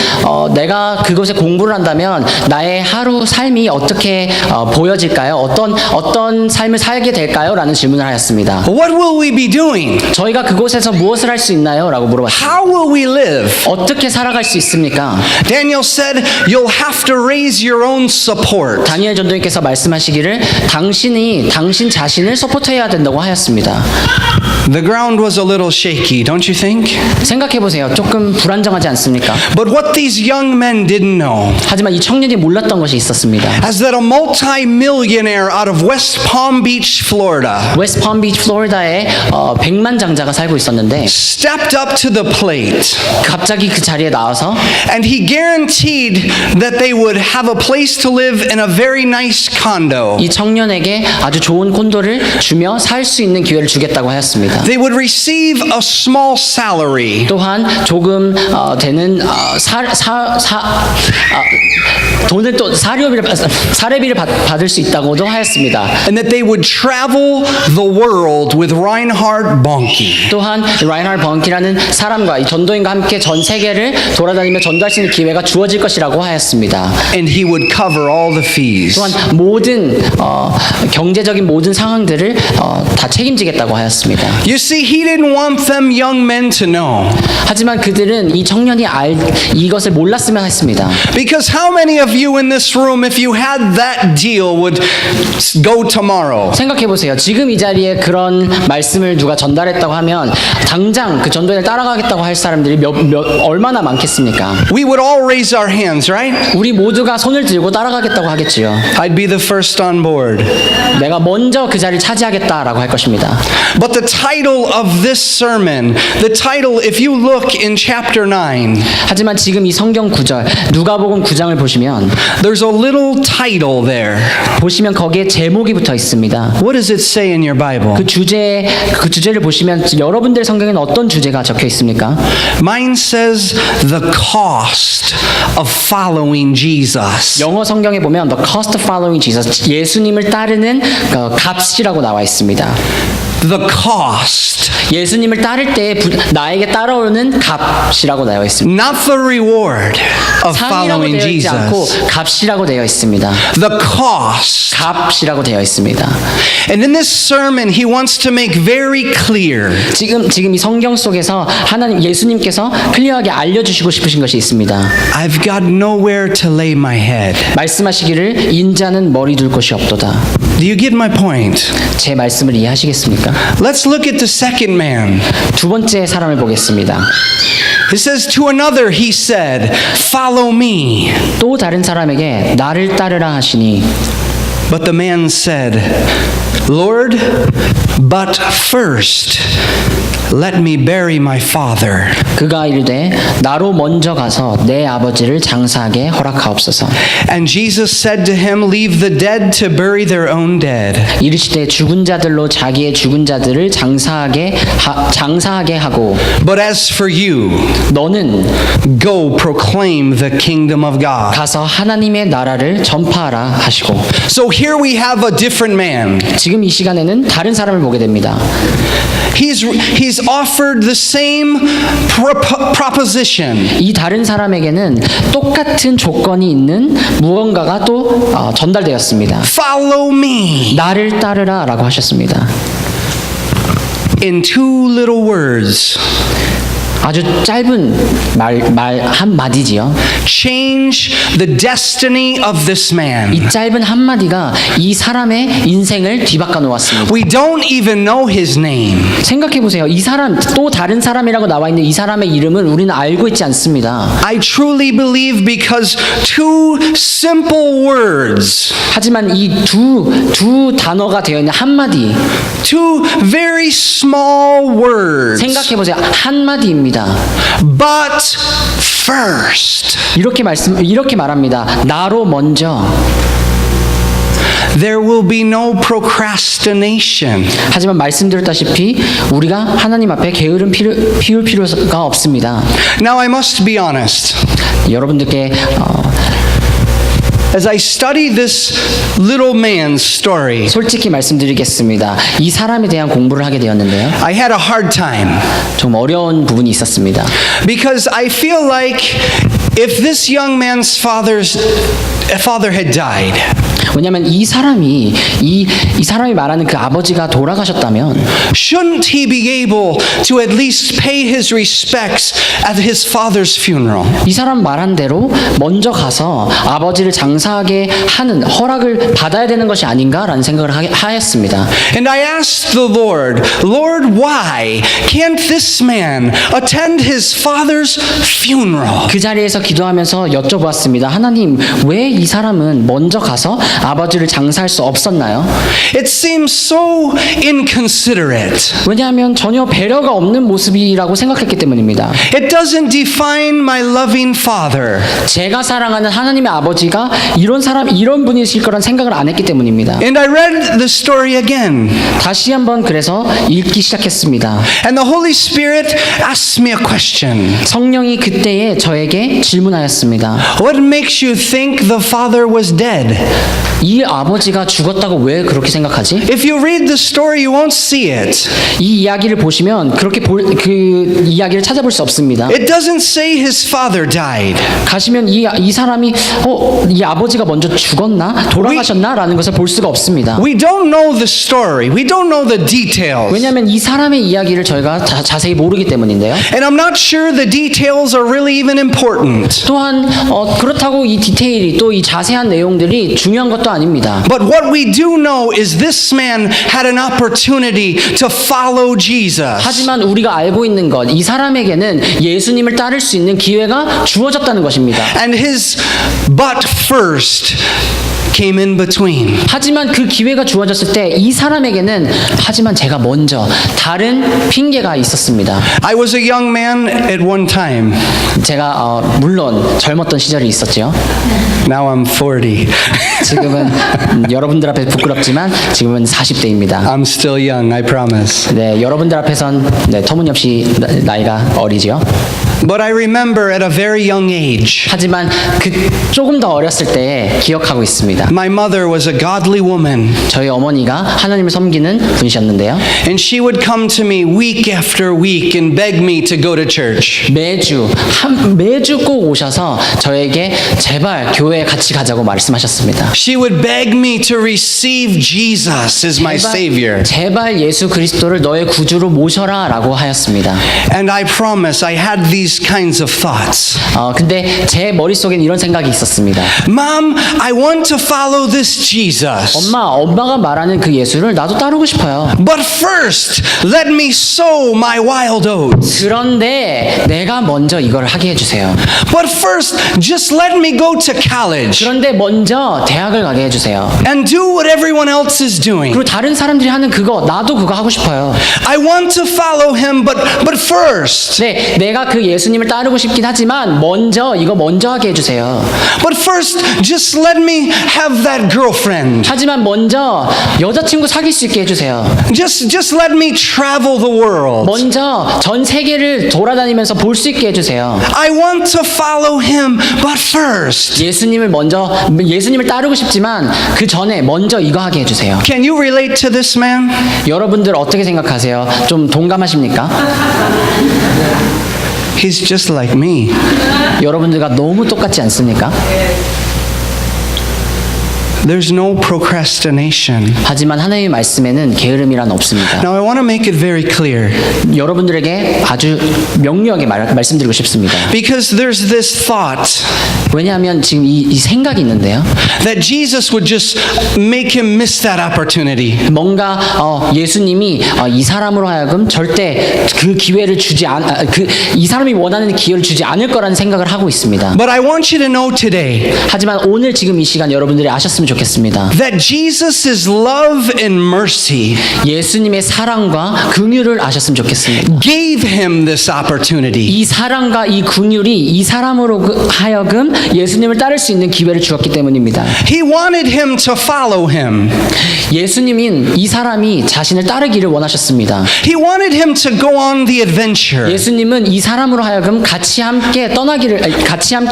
내가 그곳에 공부를 한다면 나의 하루 삶이 어떻게 보여질까요? 어떤 삶을 살게 될까요? 라는 질문을 하였습니다. What will we be doing? 저희가 그곳에서 무엇을 할 수 있나요? 라고 물어봤습니다. How will we live? 어떻게 살아갈 수 있습니까? Daniel said, you'll have to raise your own support. 다니엘 전도인께서 말씀하시기를 당신이 당신 자신을 서포트해야 된다고 하였습니다. The ground was a little shaky, don't you think? 생각해 보세요. 조금 불안정하지 않습니까? But what these young men didn't know 하지만 이 청년이 몰랐던 것이 있었습니다. is that a multi-millionaire out of West Palm Beach, Florida, 웨스트 팜비치 플로리다에 백만장자가 살고 있었는데 stepped up to the plate 갑자기 그 자리에 나와서 and he guaranteed that they would have a place to live in a very nice condo. 이 청년에게 아주 좋은 콘도를 주며 살 수 있는 기회를 주겠다고 하였습니다. They would receive a small salary. 또한 조금 되는 돈을 또 사례비를 받을 수 있다고도 하였습니다. And that they would travel the world with Reinhard Bonnke. 또한 라인하르트 번키라는 사람과 이 전도인과 함께 전 세계를 돌아다니며 전도할 수 있는 기회가 주어질 것이라고 하였습니다. And he would cover all the fees. 또한 모든 경제적인 모든 상황들을 다 책임지겠다고 하였습니다. You see, he didn't want them young men to know. 하지만 그들은 이 청년이 이것을 몰랐으면 했습니다. Because how many of you in this room, if you had that deal, would go tomorrow? 생각해 보세요. 지금 이 자리에 그런 말씀을 누가 전달했다고 하면 당장 그 전도를 따라가겠다고 할 사람들이 얼마나 많겠습니까? We would all raise our hands, right? 우리 모두가 손을 들고 따라가겠다고 하겠지요. I'd be the first on board. 내가 먼저 그 자리를 차지하겠다라고 할 것입니다. But the title of this sermon, the title, if you look in chapter 9, 하지만 지금 이 성경 구절 누가복음 9장을 보시면 there's a little title there. 보시면 거기에 제목이 붙어 있습니다. What does it say in your Bible? 그 주제를 보시면 여러분들 성경에는 어떤 주제가 적혀 있습니까? Mine says the cost of following Jesus. 영어 성경에 보면 the cost of following Jesus, 예수님을 따르는 값이라고 나와 있습니다. The cost, 예수님을 따를 때 나에게 따라오는 값이라고 나와 있습니다. not the reward of 상이라고 following 되어 있지 않고 Jesus. 값이라고 되어 있습니다. The cost. 값이라고 되어 있습니다. And in this sermon, he wants to make very clear 지금 이 성경 속에서 하나님 예수님께서 클리어하게 알려주시고 싶으신 것이 있습니다. I've got nowhere to lay my head. 말씀하시기를 인자는 머리 둘 곳이 없도다. Do you get my point? 제 말씀을 이해하시겠습니까? Let's look at the second man. 두 번째 사람을 보겠습니다. It says, to another he said, follow me. 또 다른 사람에게 나를 따르라 하시니 But the man said, Lord, but first let me bury my father. 그가 이르되 나로 먼저 가서 내 아버지를 장사하게 허락하옵소서. And Jesus said to him, leave the dead to bury their own dead. 이르시되 죽은 자들로 자기의 죽은 자들을 장사하게 하고 But as for you, 너는 go proclaim the kingdom of God. 가서 하나님의 나라를 전파하라 하시고. So here we have a different man. 지금 이 시간에는 다른 사람을 보게 됩니다. He's offered the same proposition. 이 다른 사람에게는 똑같은 조건이 있는 무언가가 또 전달되었습니다. Follow me. 나를 따르라 라고 하셨습니다. In two little words. 아주 짧은 말 한마디지요. Change the destiny of this man. 이 짧은 한마디가 이 사람의 인생을 뒤바꿔 놓았습니다. We don't even know his name. 생각해 보세요. 이 사람 또 다른 사람이라고 나와 있는 이 사람의 이름은 우리는 알고 있지 않습니다. I truly believe because two simple words. 하지만 이 두 단어가 되어 있는 한마디. Two very small words. 생각해 보세요. 한마디입니다. But first. 이렇게 말합니다. 나로 먼저. There will be no procrastination. 하지만 말씀드렸다시피 우리가 하나님 앞에 게으름 피울 필요가 없습니다. Now I must be honest. 여러분들께 As I study this little man's story, 솔직히 말씀드리겠습니다. 이 사람에 대한 공부를 하게 되었는데요. I had a hard time. 좀 어려운 부분이 있었습니다. Because I feel like if this young man's father had died, 왜냐하면 이 사람이 말하는 그 아버지가 돌아가셨다면 shouldn't he be able to at least pay his respects at his father's funeral? 이 사람 말한 대로 먼저 가서 아버지를 장사하게 하는 허락을 받아야 되는 것이 아닌가라는 생각을 하였습니다. And I asked the Lord, Lord, why can't this man attend his father's funeral? 그 자리에서 기도하면서 여쭤보았습니다. 하나님, 왜 이 사람은 먼저 가서 아버지를 장사할 수 없었나요? It seems so inconsiderate. 왜냐하면 전혀 배려가 없는 모습이라고 생각했기 때문입니다. It doesn't define my loving father. 제가 사랑하는 하나님의 아버지가 이런 분이실 거란 생각을 안 했기 때문입니다. And I read the story again. 다시 한번 그래서 읽기 시작했습니다. And the Holy Spirit asked me a question. 성령이 그때에 저에게 질문하였습니다. What makes you think the father was dead? 이 아버지가 죽었다고 왜 그렇게 생각하지? If you read the story, you won't see it. 이 이야기를 보시면 그 이야기를 찾아볼 수 없습니다. It doesn't say his father died. 가시면 이 사람이 이 아버지가 먼저 죽었나? 돌아가셨나? 라는 것을 볼 수가 없습니다. We don't know the story. We don't know the details. 왜냐하면 이 사람의 이야기를 저희가 자세히 모르기 때문인데요. And I'm not sure the details are really even important. 또한 그렇다고 이 디테일이 또 그리고 이 자세한 내용들이 중요한 것도 아닙니다. But what we do know is this man had an opportunity to follow Jesus. 하지만 우리가 알고 있는 것, 이 사람에게는 예수님을 따를 수 있는 기회가 주어졌다는 것입니다. And his but first came in between. 하지만 그 기회가 주어졌을 때 이 사람에게는 하지만 제가 먼저 다른 핑계가 있었습니다. I was a young man at one time. 제가 물론 젊었던 시절이 있었죠. Now I'm 40. 지금은 여러분들 앞에 부끄럽지만 지금은 40대입니다. I'm still young, I promise. 네, 여러분들 앞에선 터무니없이 나이가 어리죠. But I remember at a very young age, 하지만 그 조금 더 어렸을 때 기억하고 있습니다. my mother was a godly woman, 저희 어머니가 하나님을 섬기는 분이셨는데요. and she would come to me week after week and beg me to go to church. 매주 꼭 오셔서 저에게 제발 교회에 같이 가자고 말씀하셨습니다. She would beg me to receive Jesus as my Savior. 제발 예수 그리스도를 너의 구주로 모셔라라고 하였습니다. And I promise I had these kinds of thoughts. 근데 제 머릿속엔 이런 생각이 있었습니다. Mom, I want to follow this Jesus. 엄마가 말하는 그 예수를 나도 따르고 싶어요. But first, let me sow my wild oats. 그런데 내가 먼저 이걸 하게 해주세요. But first, just let me go to college 그런데 먼저 대학을 가게 해주세요. and do what everyone else is doing. 그리고 다른 사람들이 하는 그거 나도 그거 하고 싶어요. I want to follow him, but first. 네, 내가 그 예수님을 따르고 싶긴 하지만 이거 먼저 하게 해주세요. But first, just let me have that girlfriend. 하지만 먼저 여자친구 사귈 수 있게 해주세요. Just let me travel the world. 먼저 전 세계를 돌아다니면서 볼 수 있게 해주세요. I want to follow him, but first. 예수님을 따르고 싶지만 그 전에 먼저 이거 하게 해주세요. Can you relate to this man? 여러분들 어떻게 생각하세요? 좀 동감하십니까? He's just like me. 여러분들과 너무 똑같지 않습니까? There's no procrastination. 하지만 하나님의 말씀에는 게으름이란 없습니다. Now I want to make it very clear 여러분들에게 아주 명료하게 말씀드리고 싶습니다. because there's this thought 왜냐하면 지금 이 생각이 있는데요. that Jesus would just make him miss that opportunity. 뭔가 예수님이 이 사람으로 하여금 절대 그 기회를 이 사람이 원하는 기회를 주지 않을 거라는 생각을 하고 있습니다. But I want you to know today 하지만 오늘 지금 이 시간 여러분들이 아셨으면 좋겠습니다. that Jesus' love and mercy 예수님의 사랑과 긍휼을 아셨으면 좋겠습니다. gave him this opportunity. 이 사랑과 이 긍휼이 이 사람으로 하여금 예수님을 따를 수 있는 기회를 주었기 때문입니다. He wanted him to follow him. 예수님인 이 사람이 자신을 따르기를 원하셨습니다. He wanted him to go on the adventure. 예수님은 이 사람으로 하여금 같이 함께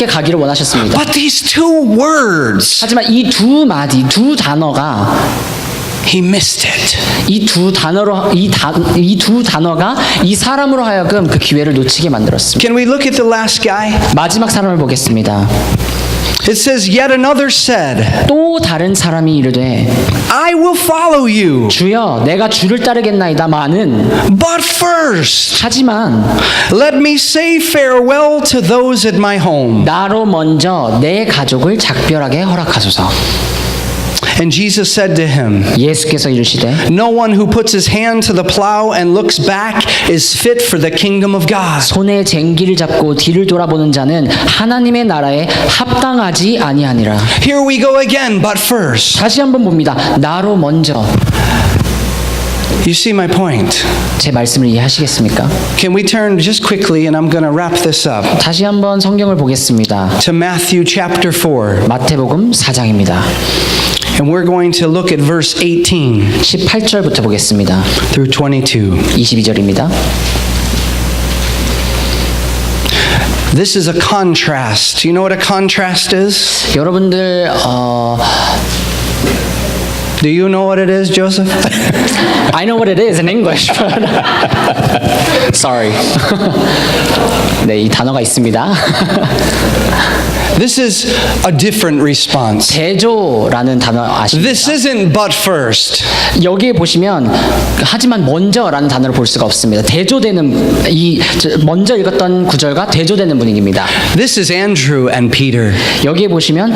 가기를 원하셨습니다. But these two words, 하지만 이 두 단어가 he missed it. 이 두 단어가 이 사람으로 하여금 그 기회를 놓치게 만들었습니다. Can we look at the last guy? 마지막 사람을 보겠습니다. It says, yet another said, 또 다른 사람이 이르되 I will follow you. 주여 내가 주를 따르겠나이다마는 But first, 하지만 let me say farewell to those at my home. 나로 먼저 내 가족을 작별하게 허락하소서. And Jesus said to him, 예수께서 이르시되 no one who puts his hand to the plow and looks back is fit for the kingdom of God. 손에 쟁기를 잡고 뒤를 돌아보는 자는 하나님의 나라에 합당하지 아니하니라. Here we go again, but first. 다시 한번 봅니다. 나로 먼저. You see my point? 제 말씀을 이해하시겠습니까? Can we turn just quickly, and I'm going to wrap this up, 다시 한번 성경을 보겠습니다. to Matthew chapter 4. 마태복음 4장입니다. And we're going to look at verse 18 18절부터 보겠습니다. through 22. 22절입니다. This is a contrast. You know what a contrast is? 여러분들 Do you know what it is, Joseph? I know what it is in English, but sorry. 네, 이 단어가 있습니다. This is a different response. 대조라는 단어 아십니까? This isn't but first. 여기에 보시면 하지만 먼저라는 단어를 볼 수가 없습니다. 대조되는 먼저 읽었던 구절과 대조되는 분위기입니다. This is Andrew and Peter. 여기에 보시면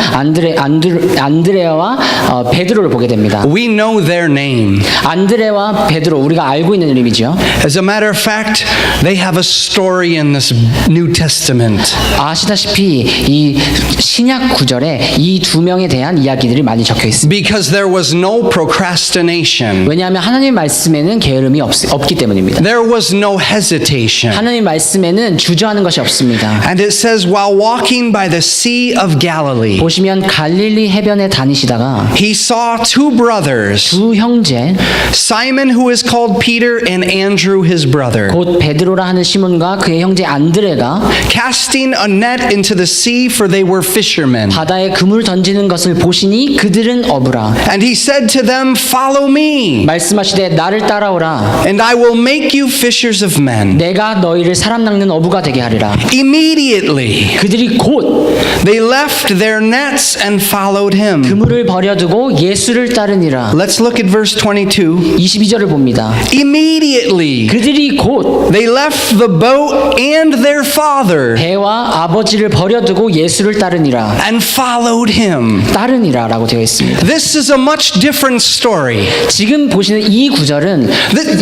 안드레아와 베드로를 보게 됩니다. We know their name. 안드레와 베드로 우리가 알고 있는 이름이죠. As a matter of fact, they have a story in this New Testament. 아시다시피 이 신약 구절에 이 두 명에 대한 이야기들이 많이 적혀 있습니다. Because there was no procrastination. 왜냐하면 하나님 말씀에는 게으름이 없기 때문입니다. There was no hesitation. 하나님 말씀에는 주저하는 것이 없습니다. And it says, while walking by the Sea of Galilee, 보시면 갈릴리 해변에 다니시다가 he saw two brothers, 두 형제 Simon, who is called Peter, and Andrew, his brother, 곧 베드로라 하는 시몬과 그의 형제 안드레가 casting a net into the sea, for they were fishermen. 바다에 그물 던지는 것을 보시니 그들은 어부라. And he said to them, follow me, 말씀하시되 나를 따라오라. and I will make you fishers of men. 내가 너희를 사람 낚는 어부가 되게 하리라. Immediately, 그들이 곧 they left their nets and followed him. 그물을 버려두고 예수를 따르니라. Let's look at verse 22. 22절을 봅니다. Immediately, 그들이 곧 they left the boat and their father 배와 아버지를 버려두고 예수를 따르니라. and followed him. 따르니라라고 되어 있습니다. This is a much different story. 지금 보시는 이 구절은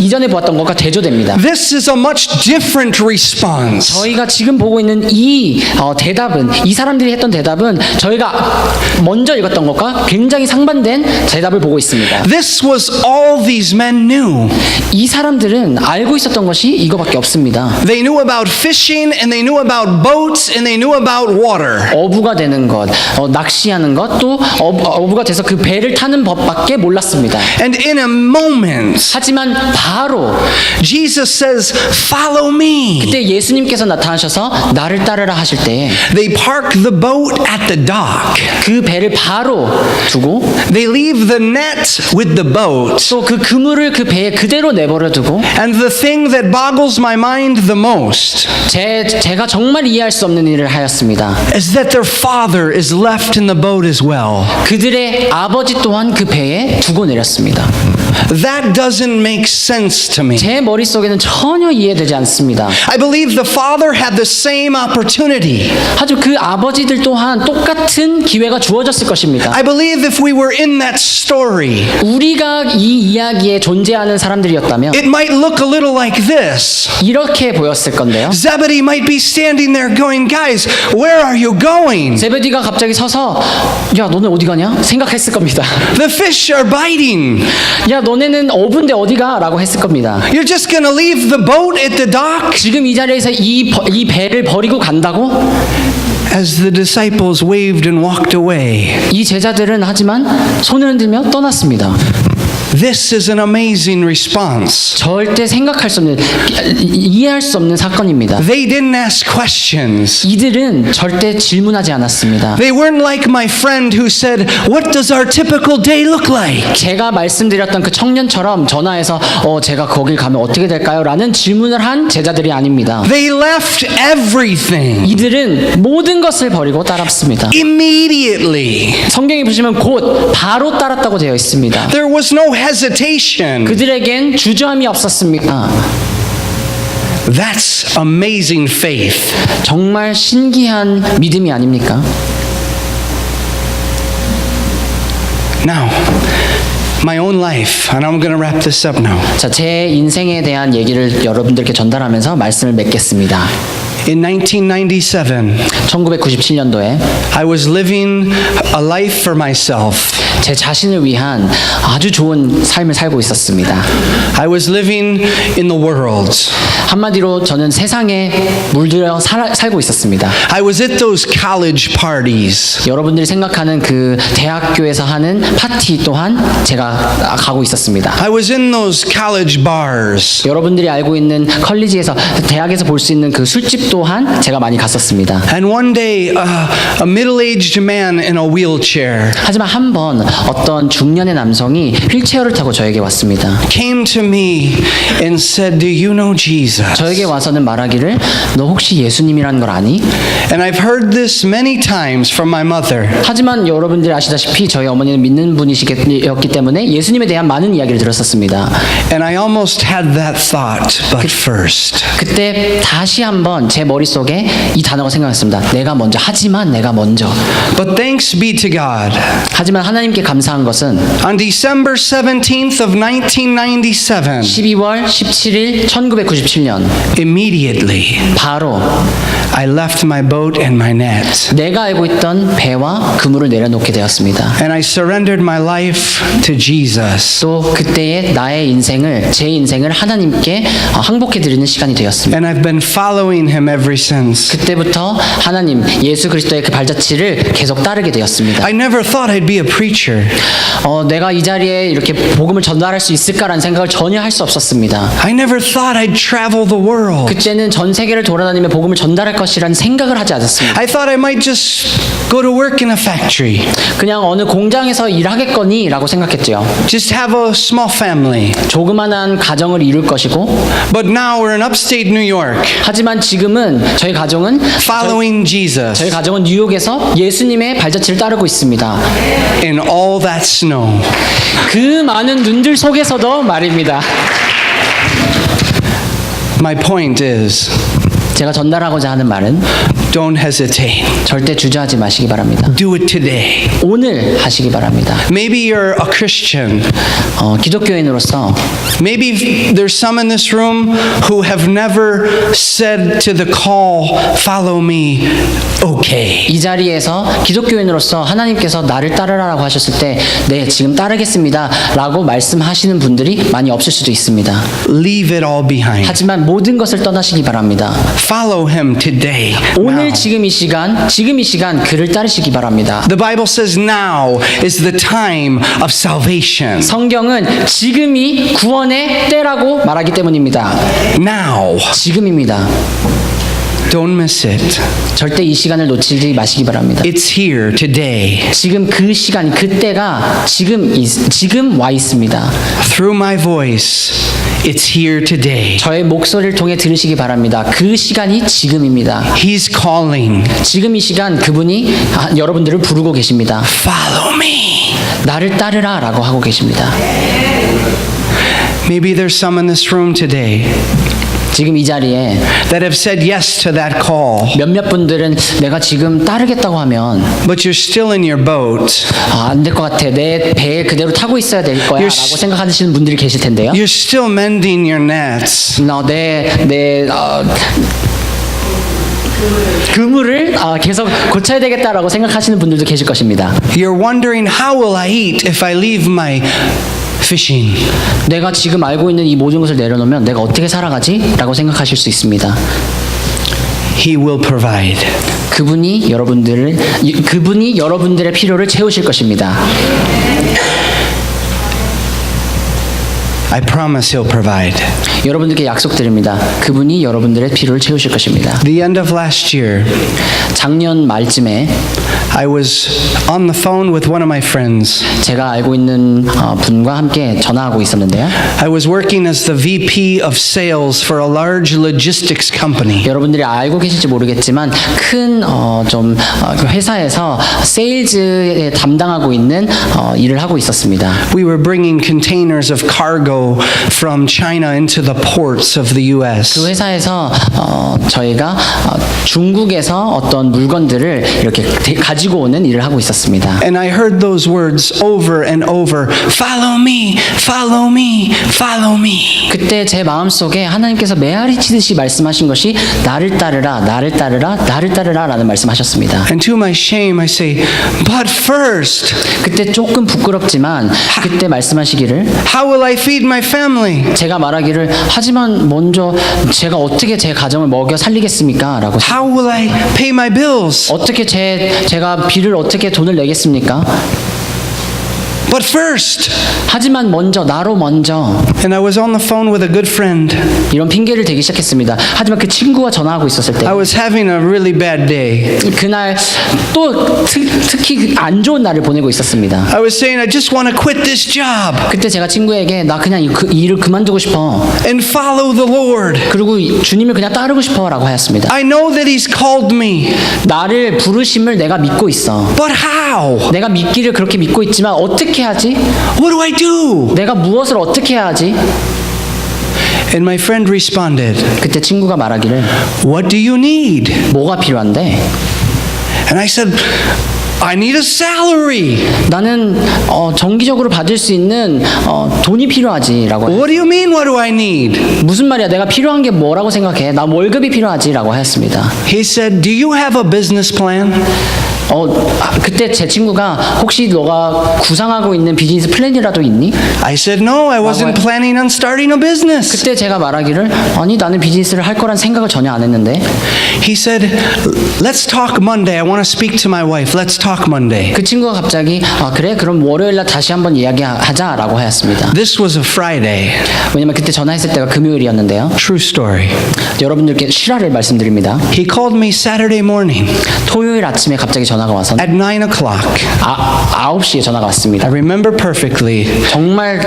이전에 보았던 것과 대조됩니다. This is a much different response. 저희가 지금 보고 있는 이 대답은 이 사람들이 했던 대답은 저희가 먼저 읽었던 것과 굉장히 상반된 대답을 보고 있습니다. This was all these men knew. 이 사람들은 알고 있었던 것이 이거밖에 없습니다. They knew about fishing and they knew about boats and they knew about water. 어부가 되는 것, 낚시하는 것, 또 어부가 돼서 그 배를 타는 법밖에 몰랐습니다. And in a moment, 하지만 바로 Jesus says, follow me. 그때 예수님께서 나타나셔서 나를 따르라 하실 때에 They park the boat at the dock. 그 배를 바로 두고 They leave the net with the boat. 또 그 그물을 그 배에 그대로 내버려 두고 And the thing that boggles my mind the most 제가 정말 이해할 수 없는 일을 하였습니다. is that their father is left in the boat as well. 그들의 아버지 또한 그 배에 두고 내렸습니다. That doesn't make sense to me. 제 머릿속에는 전혀 이해되지 않습니다. I believe the father had the same opportunity. 하지만 그 아버지들 또한 똑같은 기회가 주어졌을 것입니다. I believe if we were in that story, 우리가 이 이야기에 존재하는 사람들이었다면 it might look a little like this. 이렇게 보였을 건데요. Zebedee might be standing there going, guys, where are you going? 제베디가 갑자기 서서 야 너네 어디 가냐? 생각했을 겁니다. The fish are biting. 야 너네는 어부인데 어디가? 라고 했을 겁니다. You're just going to leave the boat at the dock? 지금 이 자리에서 이 배를 버리고 간다고? As the disciples waved and walked away. 이 제자들은 하지만 손을 흔들며 떠났습니다. This is an amazing response. 절대 생각할 수 없는 이해할 수 없는 사건입니다. They didn't ask questions. 이들은 절대 질문하지 않았습니다. They weren't like my friend who said, what does our typical day look like? 제가 말씀드렸던 그 청년처럼 전화해서 제가 거길 가면 어떻게 될까요? 라는 질문을 한 제자들이 아닙니다. They left everything. 이들은 모든 것을 버리고 따랐습니다. Immediately. 성경에 보시면 곧 바로 따랐다고 되어 있습니다. There was no hesitation. 그들에겐 주저함이 없었습니다. That's amazing faith. 정말 신기한 믿음이 아닙니까? Now, my own life, and I'm going to wrap this up now. 자, 제 인생에 대한 얘기를 여러분들께 전달하면서 말씀을 맺겠습니다. In 1997, 1997년도에 I was living a life for myself. 제 자신을 위한 아주 좋은 삶을 살고 있었습니다. I was living in the world. 한마디로 저는 세상에 물들어 살고 있었습니다. I was at those college parties. 여러분들이 생각하는 그 대학교에서 하는 파티 또한 제가 가고 있었습니다. I was in those college bars. 여러분들이 알고 있는 컬리지에서 대학에서 볼 수 있는 그 술집 또한 제가 많이 갔었습니다. And one day, a middle-aged man in a wheelchair 하지만 한 번 어떤 중년의 남성이 휠체어를 타고 저에게 왔습니다. came to me and said, "Do you know Jesus?" 저에게 와서는 말하기를 너 혹시 예수님이라는 걸 아니? And I've heard this many times from my mother. 하지만 여러분들이 아시다시피 저희 어머니는 믿는 분이셨기 때문에 예수님에 대한 많은 이야기를 들었었습니다. And I almost had that thought, but first. 그때 다시 한번 제 머릿속에 이 단어가 생각났습니다. 내가 먼저. 하지만 내가 먼저. But thanks be to God. 하지만 하나님께 감사한 것은 On December 17th of 1997, 12월 17일 1997년 immediately, 바로 I left my boat and my net. 내가 알고 있던 배와 그물을 내려놓게 되었습니다. And I surrendered my life to Jesus. 또 그때의 나의 인생을 제 인생을 하나님께 항복해 드리는 시간이 되었습니다. And I've been following him ever since. 그때부터 하나님 예수 그리스도의 그 발자취를 계속 따르게 되었습니다. I never thought I'd be a preacher. 내가 이 자리에 이렇게 복음을 전달할 수 있을까라는 생각을 전혀 할 수 없었습니다. I never thought I'd travel the world. 그때는 전 세계를 돌아다니며 복음을 전달할 것이라는 생각을 하지 않았습니다. I thought I might just go to work in a factory. 그냥 어느 공장에서 일하겠거니라고 생각했죠. Just have a small family. 조그만한 가정을 이룰 것이고, But now we're in upstate New York, 하지만 지금은 저희 가정은 Jesus 저희 가정은 뉴욕에서 예수님의 발자취를 따르고 있습니다. in all that snow. 그 많은 눈들 속에서도 말입니다. My point is, 제가 전달하고자 하는 말은 don't hesitate. 절대 주저하지 마시기 바랍니다. Do it today. 오늘 하시기 바랍니다. Maybe you're a Christian. 기독교인으로서 Maybe there's some in this room who have never said to the call, "Follow me." Okay. 이 자리에서 기독교인으로서 하나님께서 나를 따르라고 하셨을 때 네, 지금 따르겠습니다 라고 말씀하시는 분들이 많이 없을 수도 있습니다. Leave it all behind. 하지만 모든 것을 떠나시기 바랍니다. Follow him today. 오늘 now. 지금 이 시간 그를 따르시기 바랍니다. The Bible says now is the time of salvation. 성경은 지금이 구원의 때라고 말하기 때문입니다. Now. 지금입니다. Don't miss it. 절대 이 시간을 놓치지 마시기 바랍니다. It's here today. 지금 그 시간, 그때가 지금 와 있습니다. Through my voice, it's here today. 저의 목소리를 통해 들으시기 바랍니다. 그 시간이 지금입니다. He's calling. 지금 이 시간 그분이 여러분들을 부르고 계십니다. Follow me. 나를 따르라 라고 하고 계십니다. Maybe there's some in this room today 지금 이 자리에 that have said yes to that call, 몇몇 분들은 내가 지금 따르겠다고 하면 but you're still in your boat. 안 될 것 같아. 내 배에 그대로 타고 있어야 될 거야 라고 생각하시는 분들이 계실 텐데요. You're still mending your nets. 그물을 계속 고쳐야 되겠다라고 생각하시는 분들도 계실 것입니다. You're wondering, how will I eat if I leave my fishing? 내가 지금 알고 있는 이 모든 것을 내려놓으면 내가 어떻게 살아가지? 라고 생각하실 수 있습니다. He will provide. 그분이 여러분들의 필요를 채우실 것입니다. I promise he'll provide. 여러분들께 약속드립니다. 그분이 여러분들의 필요를 채우실 것입니다. The end of last year, 작년 말쯤에 I was on the phone with one of my friends. 제가 알고 있는 분과 함께 전화하고 있었는데요. I was working as the VP of sales for a large logistics company. 여러분들이 알고 계실지 모르겠지만 큰 그 회사에서 세일즈에 담당하고 있는 일을 하고 있었습니다. We were bringing containers of cargo from China into the ports of the U.S. 그 회사에서 저희가 중국에서 어떤 물건들을 이렇게 가지고 오는 일을 하고 있었습니다. And I heard those words over and over. Follow me, follow me, follow me. 그때 제 마음속에 하나님께서 메아리 치듯이 말씀하신 것이 나를 따르라, 나를 따르라, 나를 따르라 라는 말씀하셨습니다. And to my shame, I say, but first, 그때 조금 부끄럽지만 그때 말씀하시기를 how will I feed my family? 제가 말하기를 하지만 먼저 제가 어떻게 제 가정을 먹여 살리겠습니까? 라고 How will I pay my bills? 어떻게 제가 비를 어떻게 돈을 내겠습니까? But first, 하지만 먼저 나로 먼저 and I was on the phone with a good friend. 이런 핑계를 대기 시작했습니다. 하지만 그 친구와 전화하고 있었을 때 I was having a really bad day. 그날 또 특히 안 좋은 날을 보내고 있었습니다. I was saying, I just want to quit this job 그때 제가 친구에게 나 그냥 이 일을 그만두고 싶어. and follow the Lord. 그리고 주님을 그냥 따르고 싶어라고 하였습니다. I know that He's called me, 나를 부르심을 내가 믿고 있어. but how? 내가 믿기를 그렇게 믿고 있지만 어떻게 하지? What do I do? 내가 무엇을 어떻게 해야 하지? And my friend responded, 그때 친구가 말하기를 What do you need? 뭐가 필요한데? And I said, I need a salary. 나는 정기적으로 받을 수 있는 돈이 필요하지라고. What do you mean, what do I need? 무슨 말이야? 내가 필요한 게 뭐라고 생각해? 나 월급이 필요하지라고 하였습니다. He said, Do you have a business plan? 그때 제 친구가 혹시 너가 구상하고 있는 비즈니스 플랜이라도 있니? I said, No, I wasn't planning on starting a business. 그때 제가 말하기를 아니 나는 비즈니스를 할 거란 생각을 전혀 안 했는데. He said, Let's talk Monday. I want to speak to my wife. Let's talk Monday. 그 친구가 갑자기 그래 그럼 월요일날 다시 한번 이야기하자라고 하였습니다. This was a Friday. 왜냐면 그때 전화했을 때가 금요일이었는데요. True story. 여러분들께 실화를 말씀드립니다. He called me Saturday morning 토요일 아침에 갑자기 전화가 와서 at 9 o'clock. 9시에 전화가 I 왔습니다. remember perfectly. 정말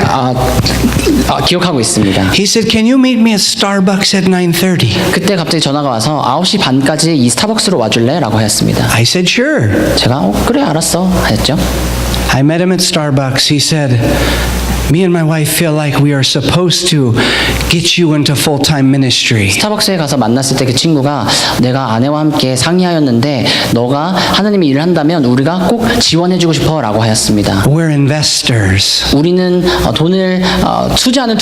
기억하고 있습니다. He said, Can you meet me at Starbucks at 9:30? 그때 갑자기 전화가 와서 9시 반까지 이 스타벅스로 와줄래? 라고 하였습니다. I said, Sure. 제가 그래 알았어 하였죠. I met him at Starbucks. He said, Me and my wife feel like we are supposed to get you into full-time ministry. 스타벅스에 가서 만났을 때 그 친구가 내가 아내와 함께 상의하였는데 너가 하나님의 일을 한다면 우리가 꼭 지원해주고 싶어 라고 하였습니다. We're investors. 우리는 돈을 투자하는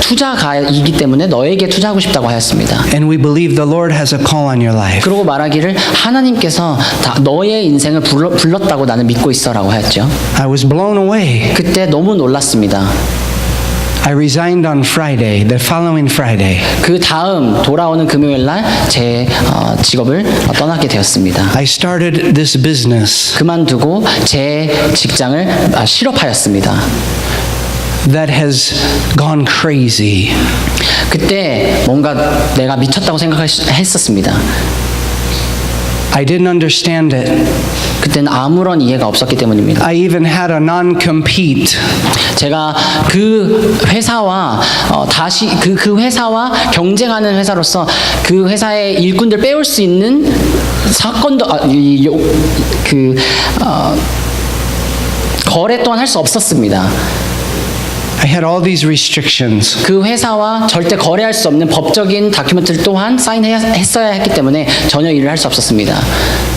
투자가이기 때문에 너에게 투자하고 싶다고 하였습니다. And we believe the Lord has a call on your life. 그러고 말하기를 하나님께서 너의 인생을 불렀다고 나는 믿고 있어 라고 하였죠. I was blown away. 그때 너무 놀랐습니다. I resigned on Friday, the following Friday. 그 다음 돌아오는 금요일 날 제 직업을 떠나게 되었습니다. I started this business 그만두고 제 직장을 실업하였습니다. that has gone crazy. 그때 뭔가 내가 미쳤다고 생각했었습니다. I didn't understand it. 그때는 아무런 이해가 없었기 때문입니다. I even had a non-compete. 제가 그 회사와 다시 그 회사와 경쟁하는 회사로서 그 회사의 일꾼들 빼올 수 있는 사건도 거래 또한 할 수 없었습니다. I had all these restrictions. 그 회사와 절대 거래할 수 없는 법적인 다큐멘트를 또한 사인했어야 했기 때문에 전혀 일을 할 수 없었습니다.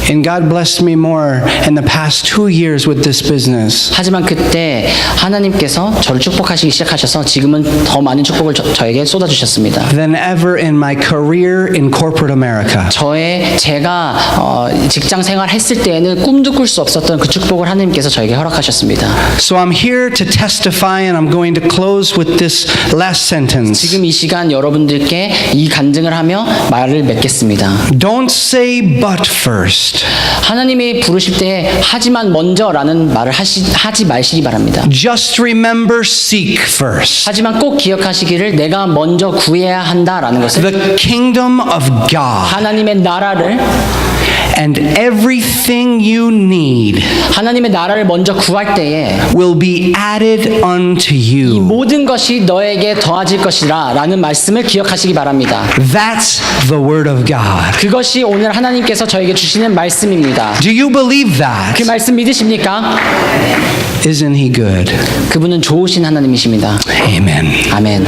And God blessed me more in the past 2 years with this business. 하지만 그때 하나님께서 저를 축복하시기 시작하셔서 지금은 더 많은 축복을 저에게 쏟아주셨습니다. Than ever in my career in corporate America. 제가 직장 생활 했을 때에는 꿈도 꿀 수 없었던 그 축복을 하나님께서 저에게 허락하셨습니다. So I'm here to testify and I'm going to close with this last sentence. 지금 이 시간 여러분들께 이 간증을 하며 말을 맺겠습니다. Don't say but first. 하나님이 부르실 때 하지만 먼저라는 말을 하지 마시기 바랍니다. Just remember seek first. 하지만 꼭 기억하시기를 내가 먼저 구해야 한다라는 것을 The kingdom of God. 하나님의 나라를 And everything you need 하나님의 나라를 먼저 구할 때에 will be added unto 이 you. 모든 것이 너에게 더해질 것이라 라는 말씀을 기억하시기 바랍니다. That's the word of God. 그것이 오늘 하나님께서 저에게 주시는 말씀입니다. Do you believe that? 그 말씀 믿으십니까? Isn't he good? 그분은 좋으신 하나님이십니다. Amen. 아멘.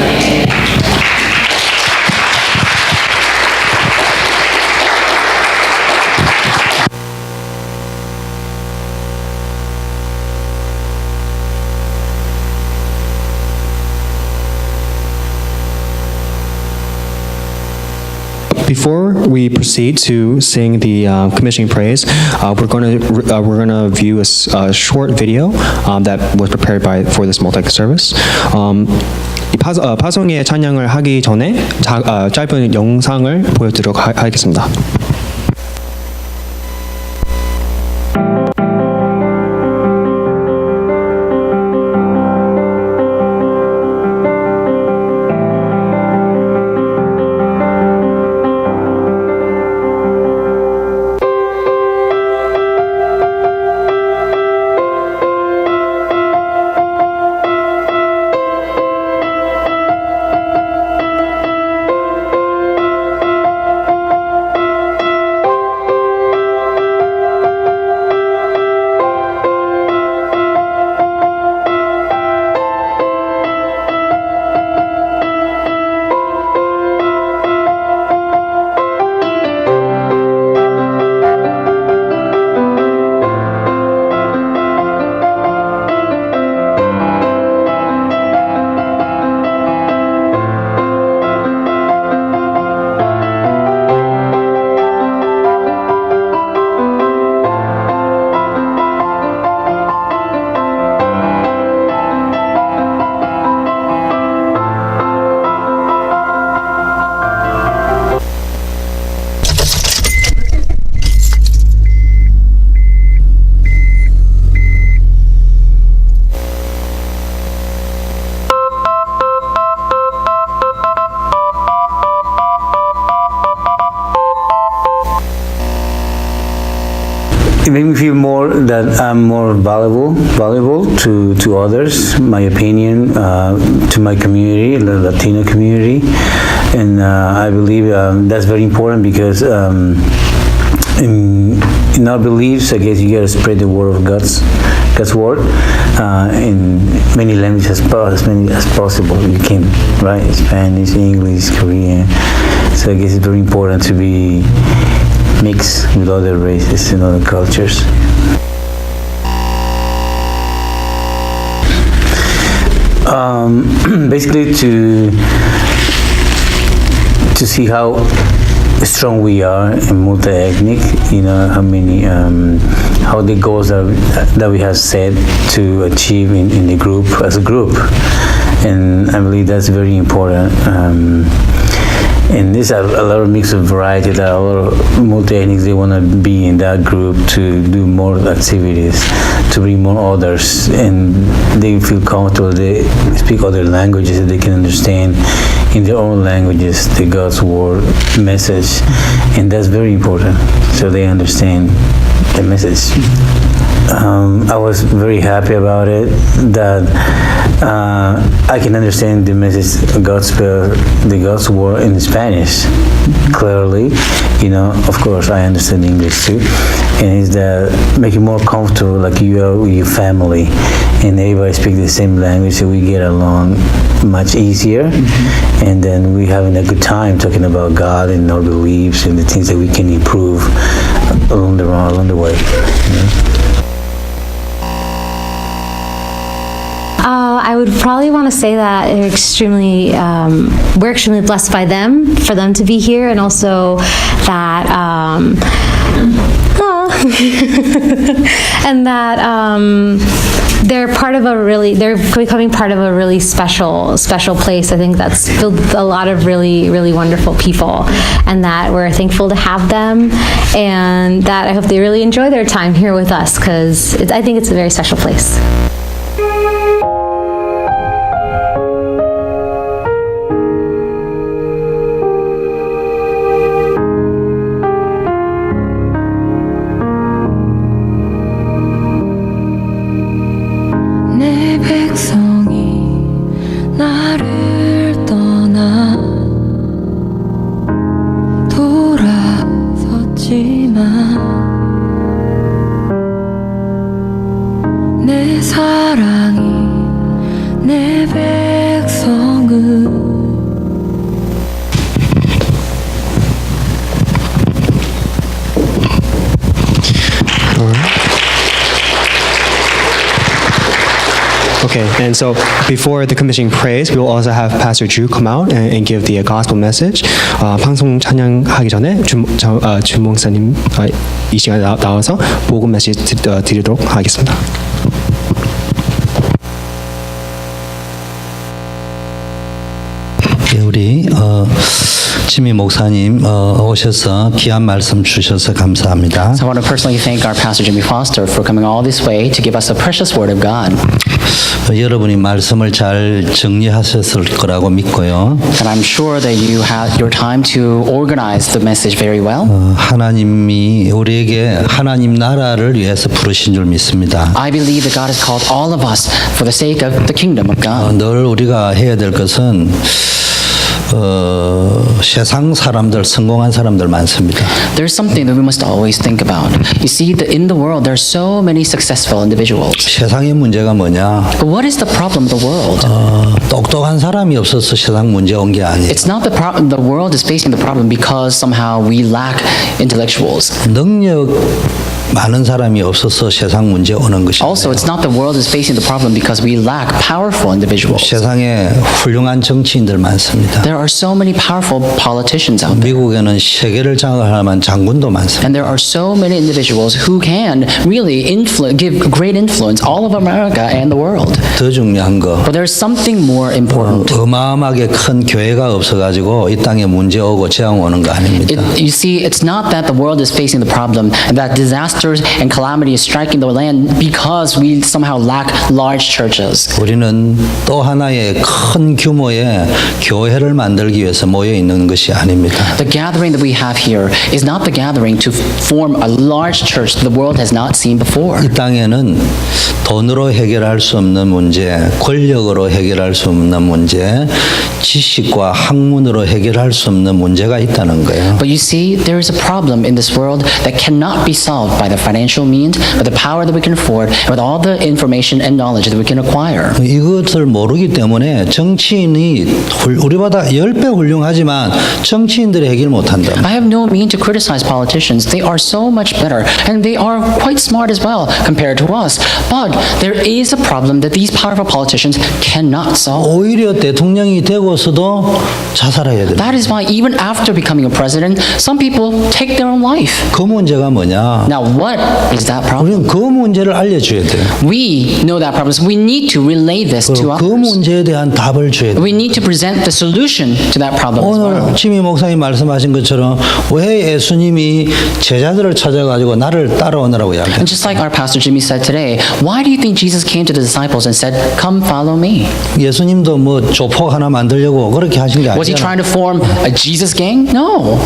Before we proceed to sing the commissioning praise, we're going to view a short video that was prepared for this multi-service. 파송의 찬양을 하기 전에 짧은 영상을 보여드리도록 하겠습니다. that I'm more valuable to others, my opinion, to my community, the Latino community, and I believe that's very important because in our beliefs, I guess you gotta spread the word of God's word in many languages as many as possible. You can, right? Spanish, English, Korean. So I guess it's very important to be mixed with other races and other cultures. Basically to see how strong we are in multi-ethnic, how the goals that we have set to achieve in the group as a group, and I believe that's very important. And there's a lot of mix of variety, that a lot of multi-ethnics, they want to be in that group to do more activities, to bring more others, and they feel comfortable, they speak other languages that they can understand in their own languages, the God's word message, and that's very important, so they understand the message. I was very happy about it, that I can understand the message, the God's word in Spanish clearly. Of course, I understand English too, and it's that make you more comfortable, like you are with your family, and everybody speak the same language, so we get along much easier, and then we having a good time talking about God and our beliefs and the things that we can improve along the way. I would probably want to say that we're extremely blessed by them, for them to be here, and also that and that they're becoming part of a really special place. I think that's filled with a lot of really, really wonderful people, and that we're thankful to have them, and that I hope they really enjoy their time here with us, because I think it's a very special place. 내 백성이 나를 떠나 돌아섰지만 내 사랑이 내 백성을 Okay, and so before the commissioning prays, we will also have Pastor Drew come out and give the gospel message. 방송 찬양하기 전에 주 목사님 이 시간에 나와서 복음 메시지 드리도록 하겠습니다. 우리 지미 목사님 오셔서 귀한 말씀 주셔서 감사합니다. So I want to personally thank our pastor Jimmy Foster for coming all this way to give us the precious word of God. 여러분이 말씀을 잘 정리하셨을 거라고 믿고요. And I'm sure that you had your time to organize the message very well. 하나님이 우리에게 하나님 나라를 위해서 부르신 줄 믿습니다. I believe that God has called all of us for the sake of the kingdom of God. 늘 우리가 해야 될 것은 세상 사람들, 성공한 사람들 많습니다. There's something that we must always think about. You see, in the world, there are so many successful individuals. 세상의 문제가 뭐냐? But what is the problem of the world? 똑똑한 사람이 없어서 세상 문제 온 게 아니에요. It's not the problem. The world is facing the problem because somehow we lack intellectuals. 능력 많은 사람이 없어서 세상 문제 오는 것입니다. Also, it's not the world is facing the problem because we lack powerful individuals. 세상에 훌륭한 정치인들 많습니다. There are so many powerful politicians out there. 미국에는 세계를 장악할 만한 장군도 많습니다. And there are so many individuals who can really give great influence all of America and the world. 더 중요한 거. But there's something more important. 어마어마하게 큰 교회가 없어가지고 이 땅에 문제 오고 재앙 오는 거 아닙니다. You see, it's not that the world is facing the problem and that disaster disasters and calamity is striking the land because we somehow lack large churches. 우리는 또 하나의 큰 규모의 교회를 만들기 위해서 모여 있는 것이 아닙니다. The gathering that we have here is not the gathering to form a large church that the world has not seen before. 이 땅에는 돈으로 해결할 수 없는 문제, 권력으로 해결할 수 없는 문제, 지식과 학문으로 해결할 수 없는 문제가 있다는 거예요. But you see, there is a problem in this world that cannot be solved by the financial means, by the power that we can afford, and with all the information and knowledge that we can acquire. 이것을 모르기 때문에 정치인이 우리보다 10배 훌륭하지만 정치인들이 해결 못한다. I have no mean to criticize politicians. They are so much better, and they are quite smart as well compared to us. But there is a problem that these powerful politicians cannot solve. 오히려 대통령이 되고서도 자살해야 됩니다. That is why even after becoming a president, some people take their own life. 그 문제가 뭐냐? Now, what is that problem? 우리는 그 문제를 알려줘야 돼요. We know that problem. So we need to relay this to 그 others. 문제에 대한 답을 줘야 돼요. We need to present the solution to that problem as well. 오늘 지미 목사님 말씀하신 것처럼 왜 예수님이 제자들을 찾아가지고 나를 따라오느라고 And 이야기해요. just like our pastor Jimmy said today, why do you think Jesus came to the disciples and said, "Come, follow me"? 예수님도 뭐 조폭 하나 만들려고 그렇게 하신 게 Was he 아니잖아요. trying to form a Jesus gang? No.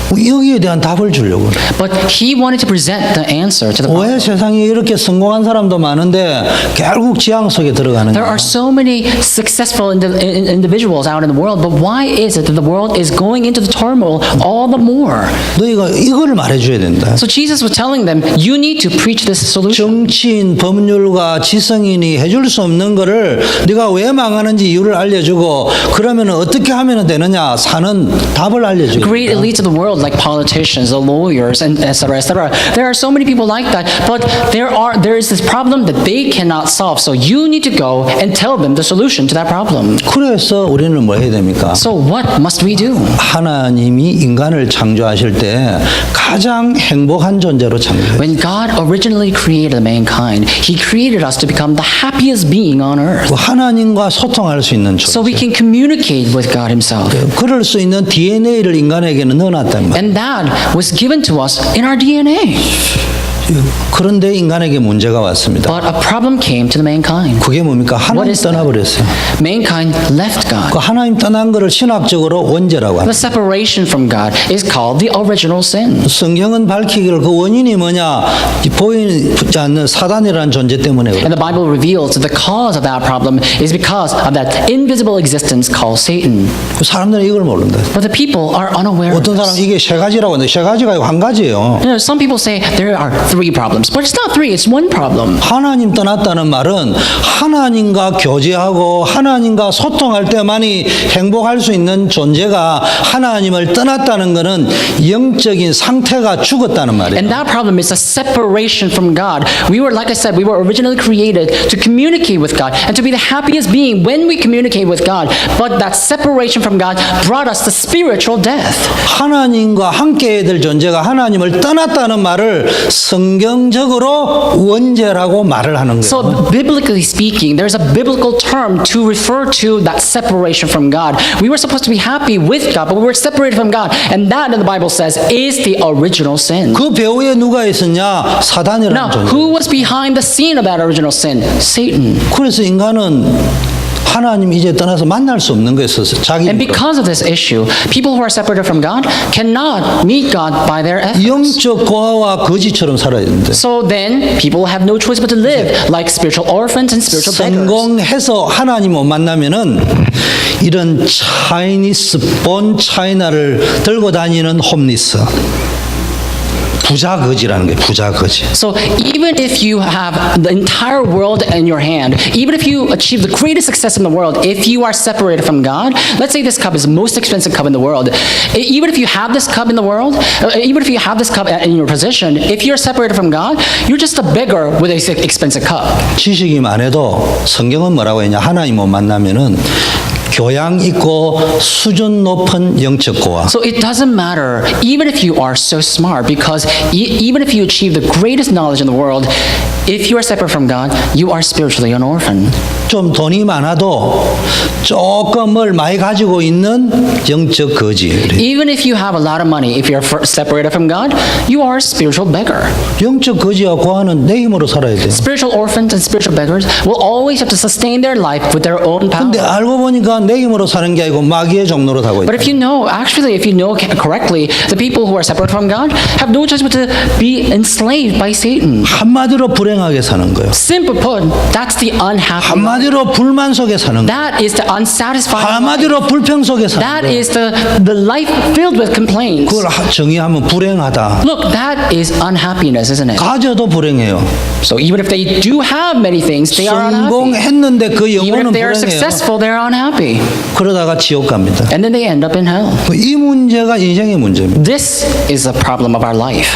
여기에 대한 답을 주려고. But he wanted to present the answer to the 왜 problem. 세상에 이렇게 성공한 사람도 많은데 결국 지향 속에 들어가는가? There are so many successful individuals out in the world, but why is it that the world is going into the turmoil all the more? 너희가 이거를 말해줘야 된다. So Jesus was telling them, you need to preach this solution. 정치인, 법률가, 지성인이 해줄 수 없는 거를 네가 왜 망하는지 이유를 알려주고 그러면 어떻게 하면 되느냐 사는 답을 알려줘야 Great 된다. elites of the world, like politicians, the lawyers, and etc., etc. There are so many people like that, but there is this problem that they cannot solve. So you need to go and tell them the solution to that problem. 그래서 우리는 뭐 해야 됩니까? So what must we do? 하나님이 인간을 창조하실 때 가장 행복한 존재로 창조해요. When God originally created mankind, He created us to become the happiest being on earth. 하나님과 소통할 수 있는 So we 존재. can communicate with God Himself. 그럴 수 있는 DNA를 인간에게는 넣어놨단 말이에요. And that was given to us in our DNA. 그런데 인간에게 문제가 왔습니다. But a problem came to the mankind. 그게 뭡니까? 하나님 is that? 떠나버렸어요. Mankind left God. 그 하나님 떠난 거를 신학적으로 원죄라고 The 합니다. separation from God is called the original sin. 성경은 밝히기를 그 원인이 뭐냐? 보이지 않는 사단이라는 존재 때문에 그래요. And the Bible reveals that the cause of that problem is because of that invisible existence called Satan. 사람들은 이걸 모른다. But the people are unaware of 어떤 사람 this. 이게 세 가지라고 하는데 세 가지가 아니고 한 가지예요. You know, some people say there are 3 problems, but it's not 3, it's one problem. 하나님 떠났다는 말은 하나님과 교제하고 하나님과 소통할 때만이 행복할 수 있는 존재가 하나님을 떠났다는 것은 영적인 상태가 죽었다는 말이에요. And that problem is a separation from God. We were, like I said, we were originally created to communicate with God and to be the happiest being when we communicate with God. But that separation from God brought us to spiritual death. 하나님과 함께 해야 될 존재가 하나님을 떠났다는 말을 성경적으로 원죄라고 말을 하는 거예요. So biblically speaking, there's a biblical term to refer to that separation from God. We were supposed to be happy with God, but we were separated from God. And that, in the Bible says, is the original sin. 그 배후에 누가 있었냐? 사단이라는 Now, 존재. who was behind the scene of that original sin? Satan. 그래서 인간은 하나님 이제 떠나서 만날 수 없는 거였어요. 자기 And 힘으로. because of this issue, people who are separated from God cannot meet God by their efforts. 영적 고아와 거지처럼 살아야 되는데 So then, people have no choice but to live like spiritual orphans and spiritual beggars. 성공해서 하나님 못 만나면은 이런 차이니스 본 차이나를 들고 다니는 홈리스 부자 거지라는 거예요. 부자 거지. So even if you have the entire world in your hand, even if you achieve the greatest success in the world, if you are separated from God, let's say this cup is the most expensive cup in the world. Even if you have this cup in the world, even if you have this cup in your possession, if you're separated from God, you're just a beggar with an expensive cup. 지식이 많아도 성경은 뭐라고 했냐? 하나님 못 만나면은 교양 있고 수준 높은 영적 고아. So it doesn't matter, even if you are so smart, because even if you achieve the greatest knowledge in the world, if you are separate from God, you are spiritually an orphan. 좀 돈이 많아도 조금을 많이 가지고 있는 영적 거지. Even if you have a lot of money, if you're separated from God, you are a spiritual beggar. 영적 거지와 고아는 내 힘으로 살아야 돼. Spiritual orphans and spiritual beggars will always have to sustain their life with their own power. 근데 알고 보니까 내 힘으로 사는 게 아니고 마귀의 종로로 타고 있다. But if you know, actually, if you know correctly, the people who are separate from God have no choice but to be enslaved by Satan. 한마디로 불행하게 사는 거예요. Simple put, that's the unhappy life. 한마디로 불만 속에 사는 거예요. That is the unsatisfied life. 한마디로 불평 속에 사는 That 거예요. is the life filled with complaints. 그걸 정의하면 불행하다. Look, that is unhappiness, isn't it? 가져도 불행해요. So even if they do have many things, they are unhappy. 성공했는데 그 Even 영혼은 if they are 불행해요. successful, they are unhappy. 그러다가 지옥 갑니다. And then they end up in hell. 이 문제가 인생의 문제입니다. This is the problem of our life.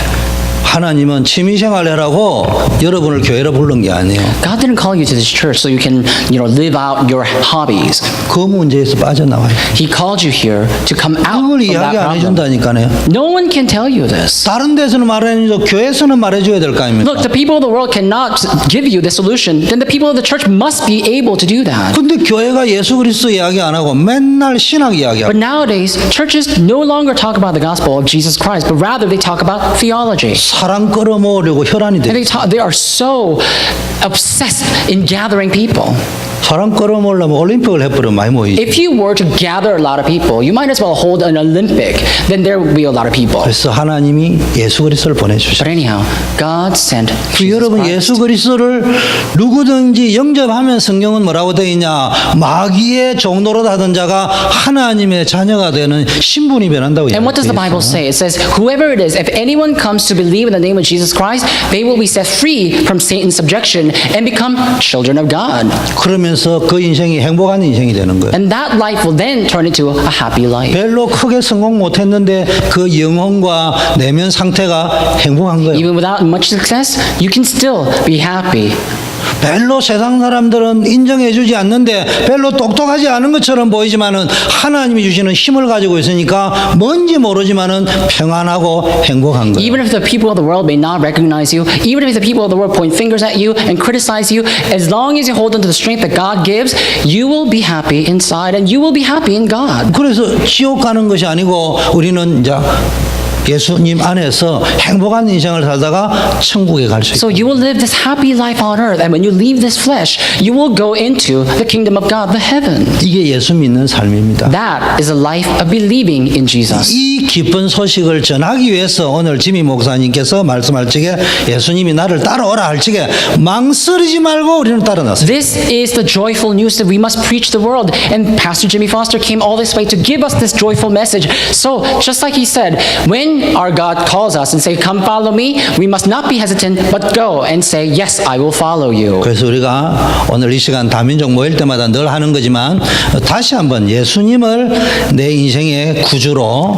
하나님은 취미생활하라고 여러분을 교회로 부른 게 아니에요. God didn't call you to this church so you can, live out your hobbies. 그 문제에서 빠져나와요. He called you here to come out 그걸 from that 이야기 안 problem. 해준다니까요. No one can tell you this. 다른 데서는 말해도 교회에서는 말해줘야 될 거 아닙니까? Look, the people of the world cannot give you the solution. Then the people of the church must be able to do that. 근데 교회가 예수 그리스도 이야기 안 하고 맨날 신학 이야기하고 But nowadays, churches no longer talk about the gospel of Jesus Christ, but rather they talk about theology. 사람 끌어모으려고 혈안이 And 돼. they are so obsessed in gathering people. 사람 끌어모으려면 올림픽을 해버리면 많이 모이지. If you were to gather a lot of people, you might as well hold an Olympic. Then there would be a lot of people. 그래서 하나님이 예수 그리스도를 보내주셨어요. But anyhow, God sent 그 Jesus 여러분 Christ. 예수 그리스도를 누구든지 영접하면 성경은 뭐라고 되어 있냐? 마귀의 종노릇 하던 자가 하나님의 자녀가 되는 신분이 변한다고 And what does the Bible say? It says, whoever it is, if anyone comes to believe in the name of Jesus Christ, they will be set free from Satan's subjection and become children of God. 그러면서 그 인생이 행복한 인생이 되는 거예요. And that life will then turn into a happy life. 별로 크게 성공 못했는데 그 영혼과 내면 상태가 행복한 거예요. Even without much success, you can still be happy. 별로 세상 사람들은 인정해주지 않는데 별로 똑똑하지 않은 것처럼 보이지만은 하나님이 주시는 힘을 가지고 있으니까 뭔지 모르지만은 평안하고 행복한 거예요. Even if the people of the world may not recognize you, even if the people of the world point fingers at you and criticize you, as long as you hold on to the strength that God gives, you will be happy inside and you will be happy in God. 그래서 지옥 가는 것이 아니고 우리는 이제 예수님 안에서 행복한 인생을 살다가 천국에 갈 수 So 있고 you will live this happy life on earth, and when you leave this flesh, you will go into the kingdom of God, the heaven. 이게 예수 믿는 삶입니다. That is a life of believing in Jesus. 이 기쁜 소식을 전하기 위해서 오늘 지미 목사님께서 말씀할 적에 예수님이 나를 따라오라 할 적에 망설이지 말고 우리는 따라 나섰어요. This is the joyful news that we must preach the world. And Pastor Jimmy Foster came all this way to give us this joyful message. So, just like he said, when our God calls us and say, come follow me, we must not be hesitant, but go and say, yes, I will follow you. 그래서 우리가 오늘 이 시간 다민족 모일 때마다 늘 하는 거지만 다시 한번 예수님을 내 인생의 구주로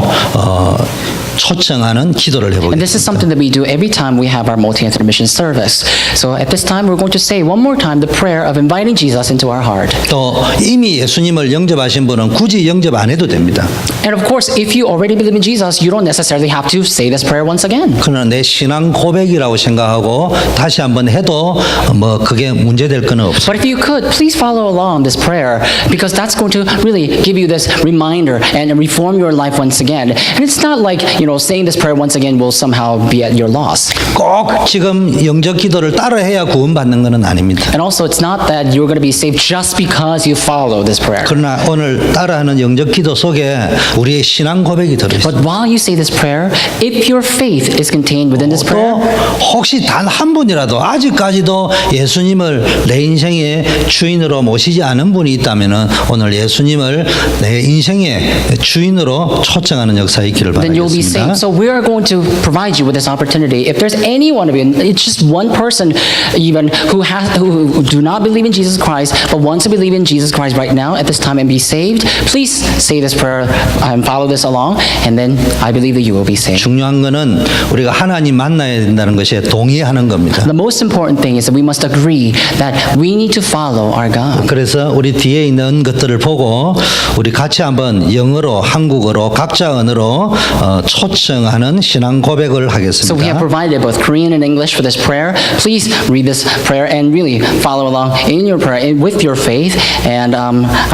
초청하는 기도를 And this is 해보겠습니다. something that we do every time we have our multi-ethnic mission service. So at this time, we're going to say one more time the prayer of inviting Jesus into our heart. 또 이미 예수님을 영접하신 분은 굳이 영접 안 해도 됩니다. And of course, if you already believe in Jesus, you don't necessarily have to say this prayer once again. 그러나 내 신앙 고백이라고 생각하고 다시 한번 해도 뭐 그게 문제될 건 없어요. But if you could, please follow along this prayer because that's going to really give you this reminder and reform your life once again. And it's not like, saying this prayer once again will somehow be at your loss. 꼭 지금 영접 기도를 따라해야 구원받는 건 아닙니다. And also, it's not that you're going to be saved just because you follow this prayer. 그러나 오늘 따라하는 영접 기도 속에 우리의 신앙 고백이 들어있어요. But while you say this prayer, if your faith is contained within this prayer, 또 혹시 단 한 분이라도 아직까지도 예수님을 내 인생의 주인으로 모시지 않은 분이 있다면 오늘 예수님을 내 인생의 주인으로 초청하는 역사가 있기를 then you'll be 바라겠습니다. saved. So we are going to provide you with this opportunity. If there's any one of you, and it's just one person even who do not believe in Jesus Christ, but wants to believe in Jesus Christ right now at this time and be saved, please say this prayer and follow this along, and then I believe that you will be saved. 중요한 것은 우리가 하나님 만나야 된다는 것에 동의하는 겁니다. The most important thing is that we must agree that we need to follow our God. 그래서 우리 뒤에 있는 것들을 보고 우리 같이 한번 영어로 한국어로 각자 언어로 초청하는 신앙 고백을 So we have 하겠습니다. provided both Korean and English for this prayer. Please read this prayer and really follow along in your prayer with your faith. And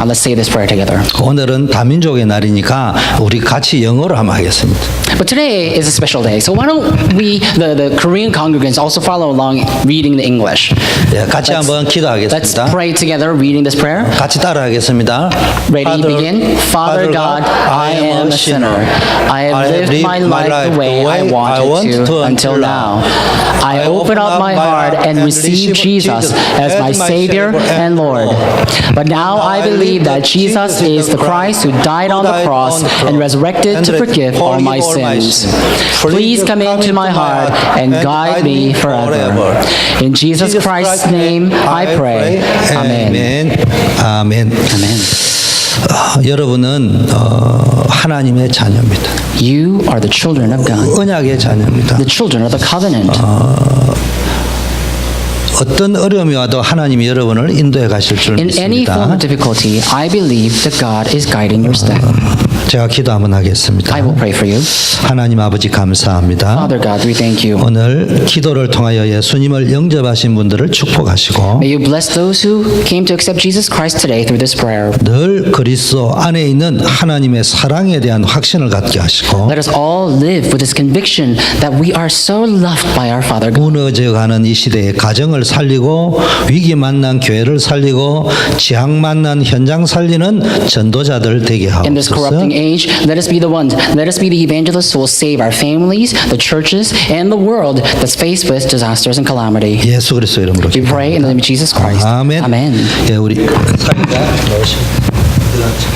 let's say this prayer together. 오늘은 다민족의 날이니까 우리 같이 영어로 한번 하겠습니다. But today is a special day, so why don't we, the Korean congregants, also follow along reading the English. 예, 같이 한번 Let's 기도하겠습니다. pray together reading this prayer. 같이 따라하겠습니다. Ready, begin. Father God, I am a sinner. I have lived my life the way I wanted to until now. I open up my heart and receive Jesus as my Savior and Lord. But now I believe that Jesus is the Christ who died on the cross and resurrected to forgive all my sins. Please come into my heart and guide me forever. In Jesus Christ's name I pray. Amen. 아멘. 여러분은 하나님의 자녀입니다. You are the children of God, 언약의 자녀입니다. the children of the covenant. 어떤 어려움이 와도 하나님이 여러분을 인도해 가실 줄 In any form 믿습니다. of difficulty, I believe that God is guiding your step. 제가 기도 한번 하겠습니다. I will pray for you. 하나님 아버지 감사합니다. Father God, we thank you. 오늘 기도를 통하여 예수님을 영접하신 분들을 축복하시고 May you bless those who came to accept Jesus Christ today through this prayer. 늘 그리스도 안에 있는 하나님의 사랑에 대한 확신을 갖게 하시고 Let us all live with this conviction that we are so loved by our Father God. 무너져가는 이 시대에 가정을 살리고 위기 만난 교회를 살리고 재앙 만난 현장 살리는 전도자들 되게 In this corrupting 하옵소서. age, let us be the ones, let us be the evangelists who will save our families, the churches, and the world that's faced with disasters and calamity. 예수 그리스도 이름으로 We pray in the name of Jesus Christ. 아멘. Amen. 예, 우리 사회자 나오시고.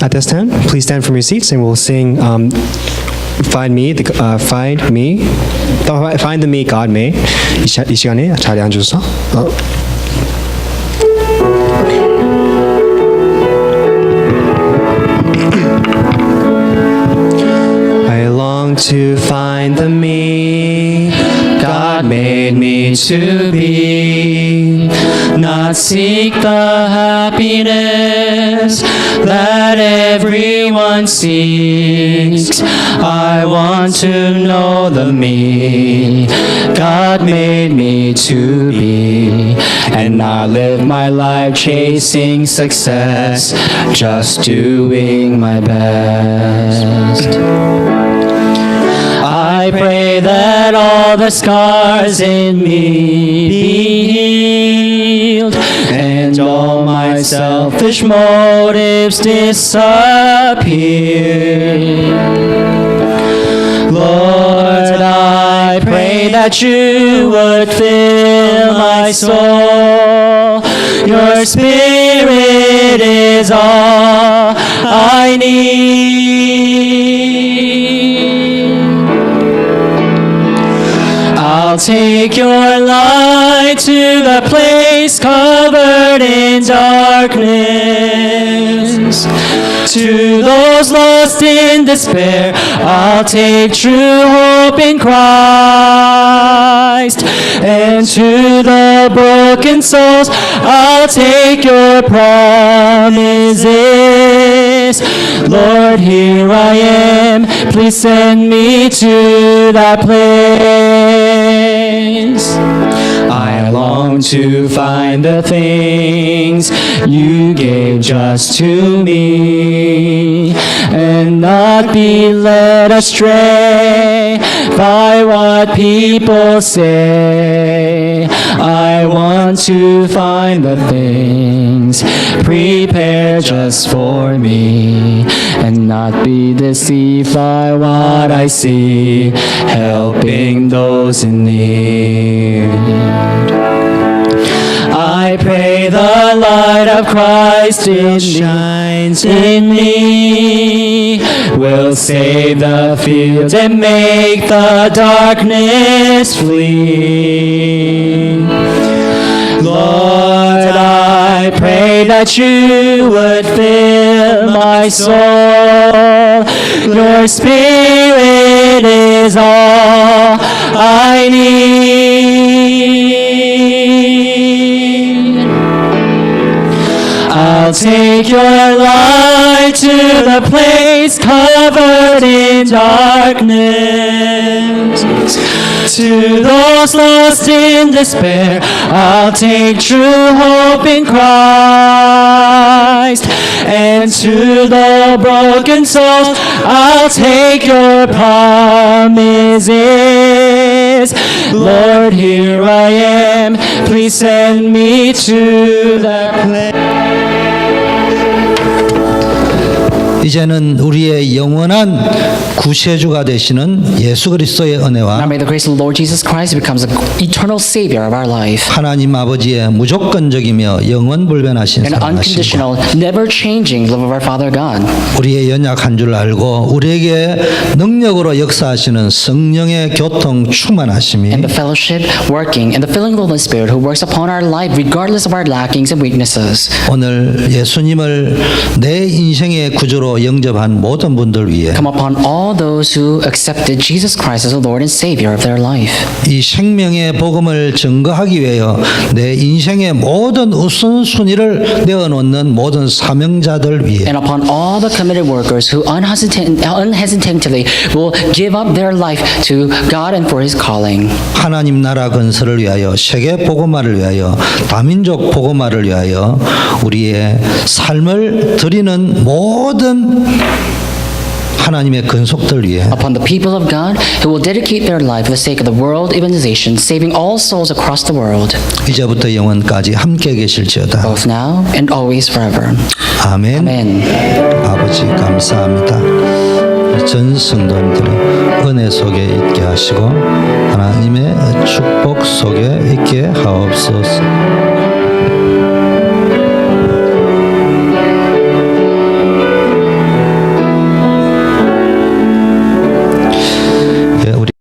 At this time, please stand from your seats and we'll sing Find the me God may. 이 시간에 자리에 앉으셔서 I long to find the me God made me to be, not seek the happiness that everyone seeks. I want to know the me God made me to be, and not live my life chasing success, just doing my best. I pray that all the scars in me be healed, and all my selfish motives disappear. Lord, I pray that you would fill my soul. Your spirit is all I need. I'll take your light to the place covered in darkness. To those lost in despair, I'll take true hope in Christ. And to the broken souls, I'll take your promises. Lord, here I am. Please send me to that place. I long to find the things you gave just to me, and not be led astray by what people say. I want to find the things prepared just for me, and not be deceived by what I see, helping those in need. I pray the light of Christ it shines in me, will save the fields and make the darkness flee. Lord, I pray that you would fill my soul. Your spirit is all I need. I'll take your light to the place covered in darkness. To those lost in despair, I'll take true hope in Christ. And to the broken souls, I'll take your promises. Lord, here I am, please send me to the place. 이제는 우리의 영원한 구세주가 되시는 예수 그리스도의 Now 은혜와 may the grace of the Lord Jesus Christ becomes the eternal Savior of our life. 하나님 아버지의 무조건적이며 영원불변하신 An 사랑하심과 unconditional, never changing love of our Father God. 우리의 연약한 줄 알고 우리에게 능력으로 역사하시는 성령의 교통 충만하심이 And the fellowship working and the filling of the Holy Spirit who works upon our life regardless of our lackings and weaknesses. 오늘 예수님을 내 인생의 구주로 영접한 모든 분들 위해 Come upon all those who accepted Jesus Christ as the Lord and Savior of their life. 이 생명의 복음을 증거하기 위하여 내 인생의 모든 우선순위를 내어놓는 모든 사명자들 위해 And upon all the committed workers who unhesitatingly will give up their life to God and for His calling. 하나님 나라 건설을 위하여 세계 복음화를 위하여 다민족 복음화를 위하여 우리의 삶을 드리는 모든 하나님의 근속들 위해 Upon the people of God who will dedicate their life for the sake of the world evangelization, saving all souls across the world, 이제부터 영원까지 함께 계실지어다. both now and always forever. 아멘. Amen. 아버지 감사합니다. 전 성도님들의 은혜 속에 있게 하시고 하나님의 축복 속에 있게 하옵소서.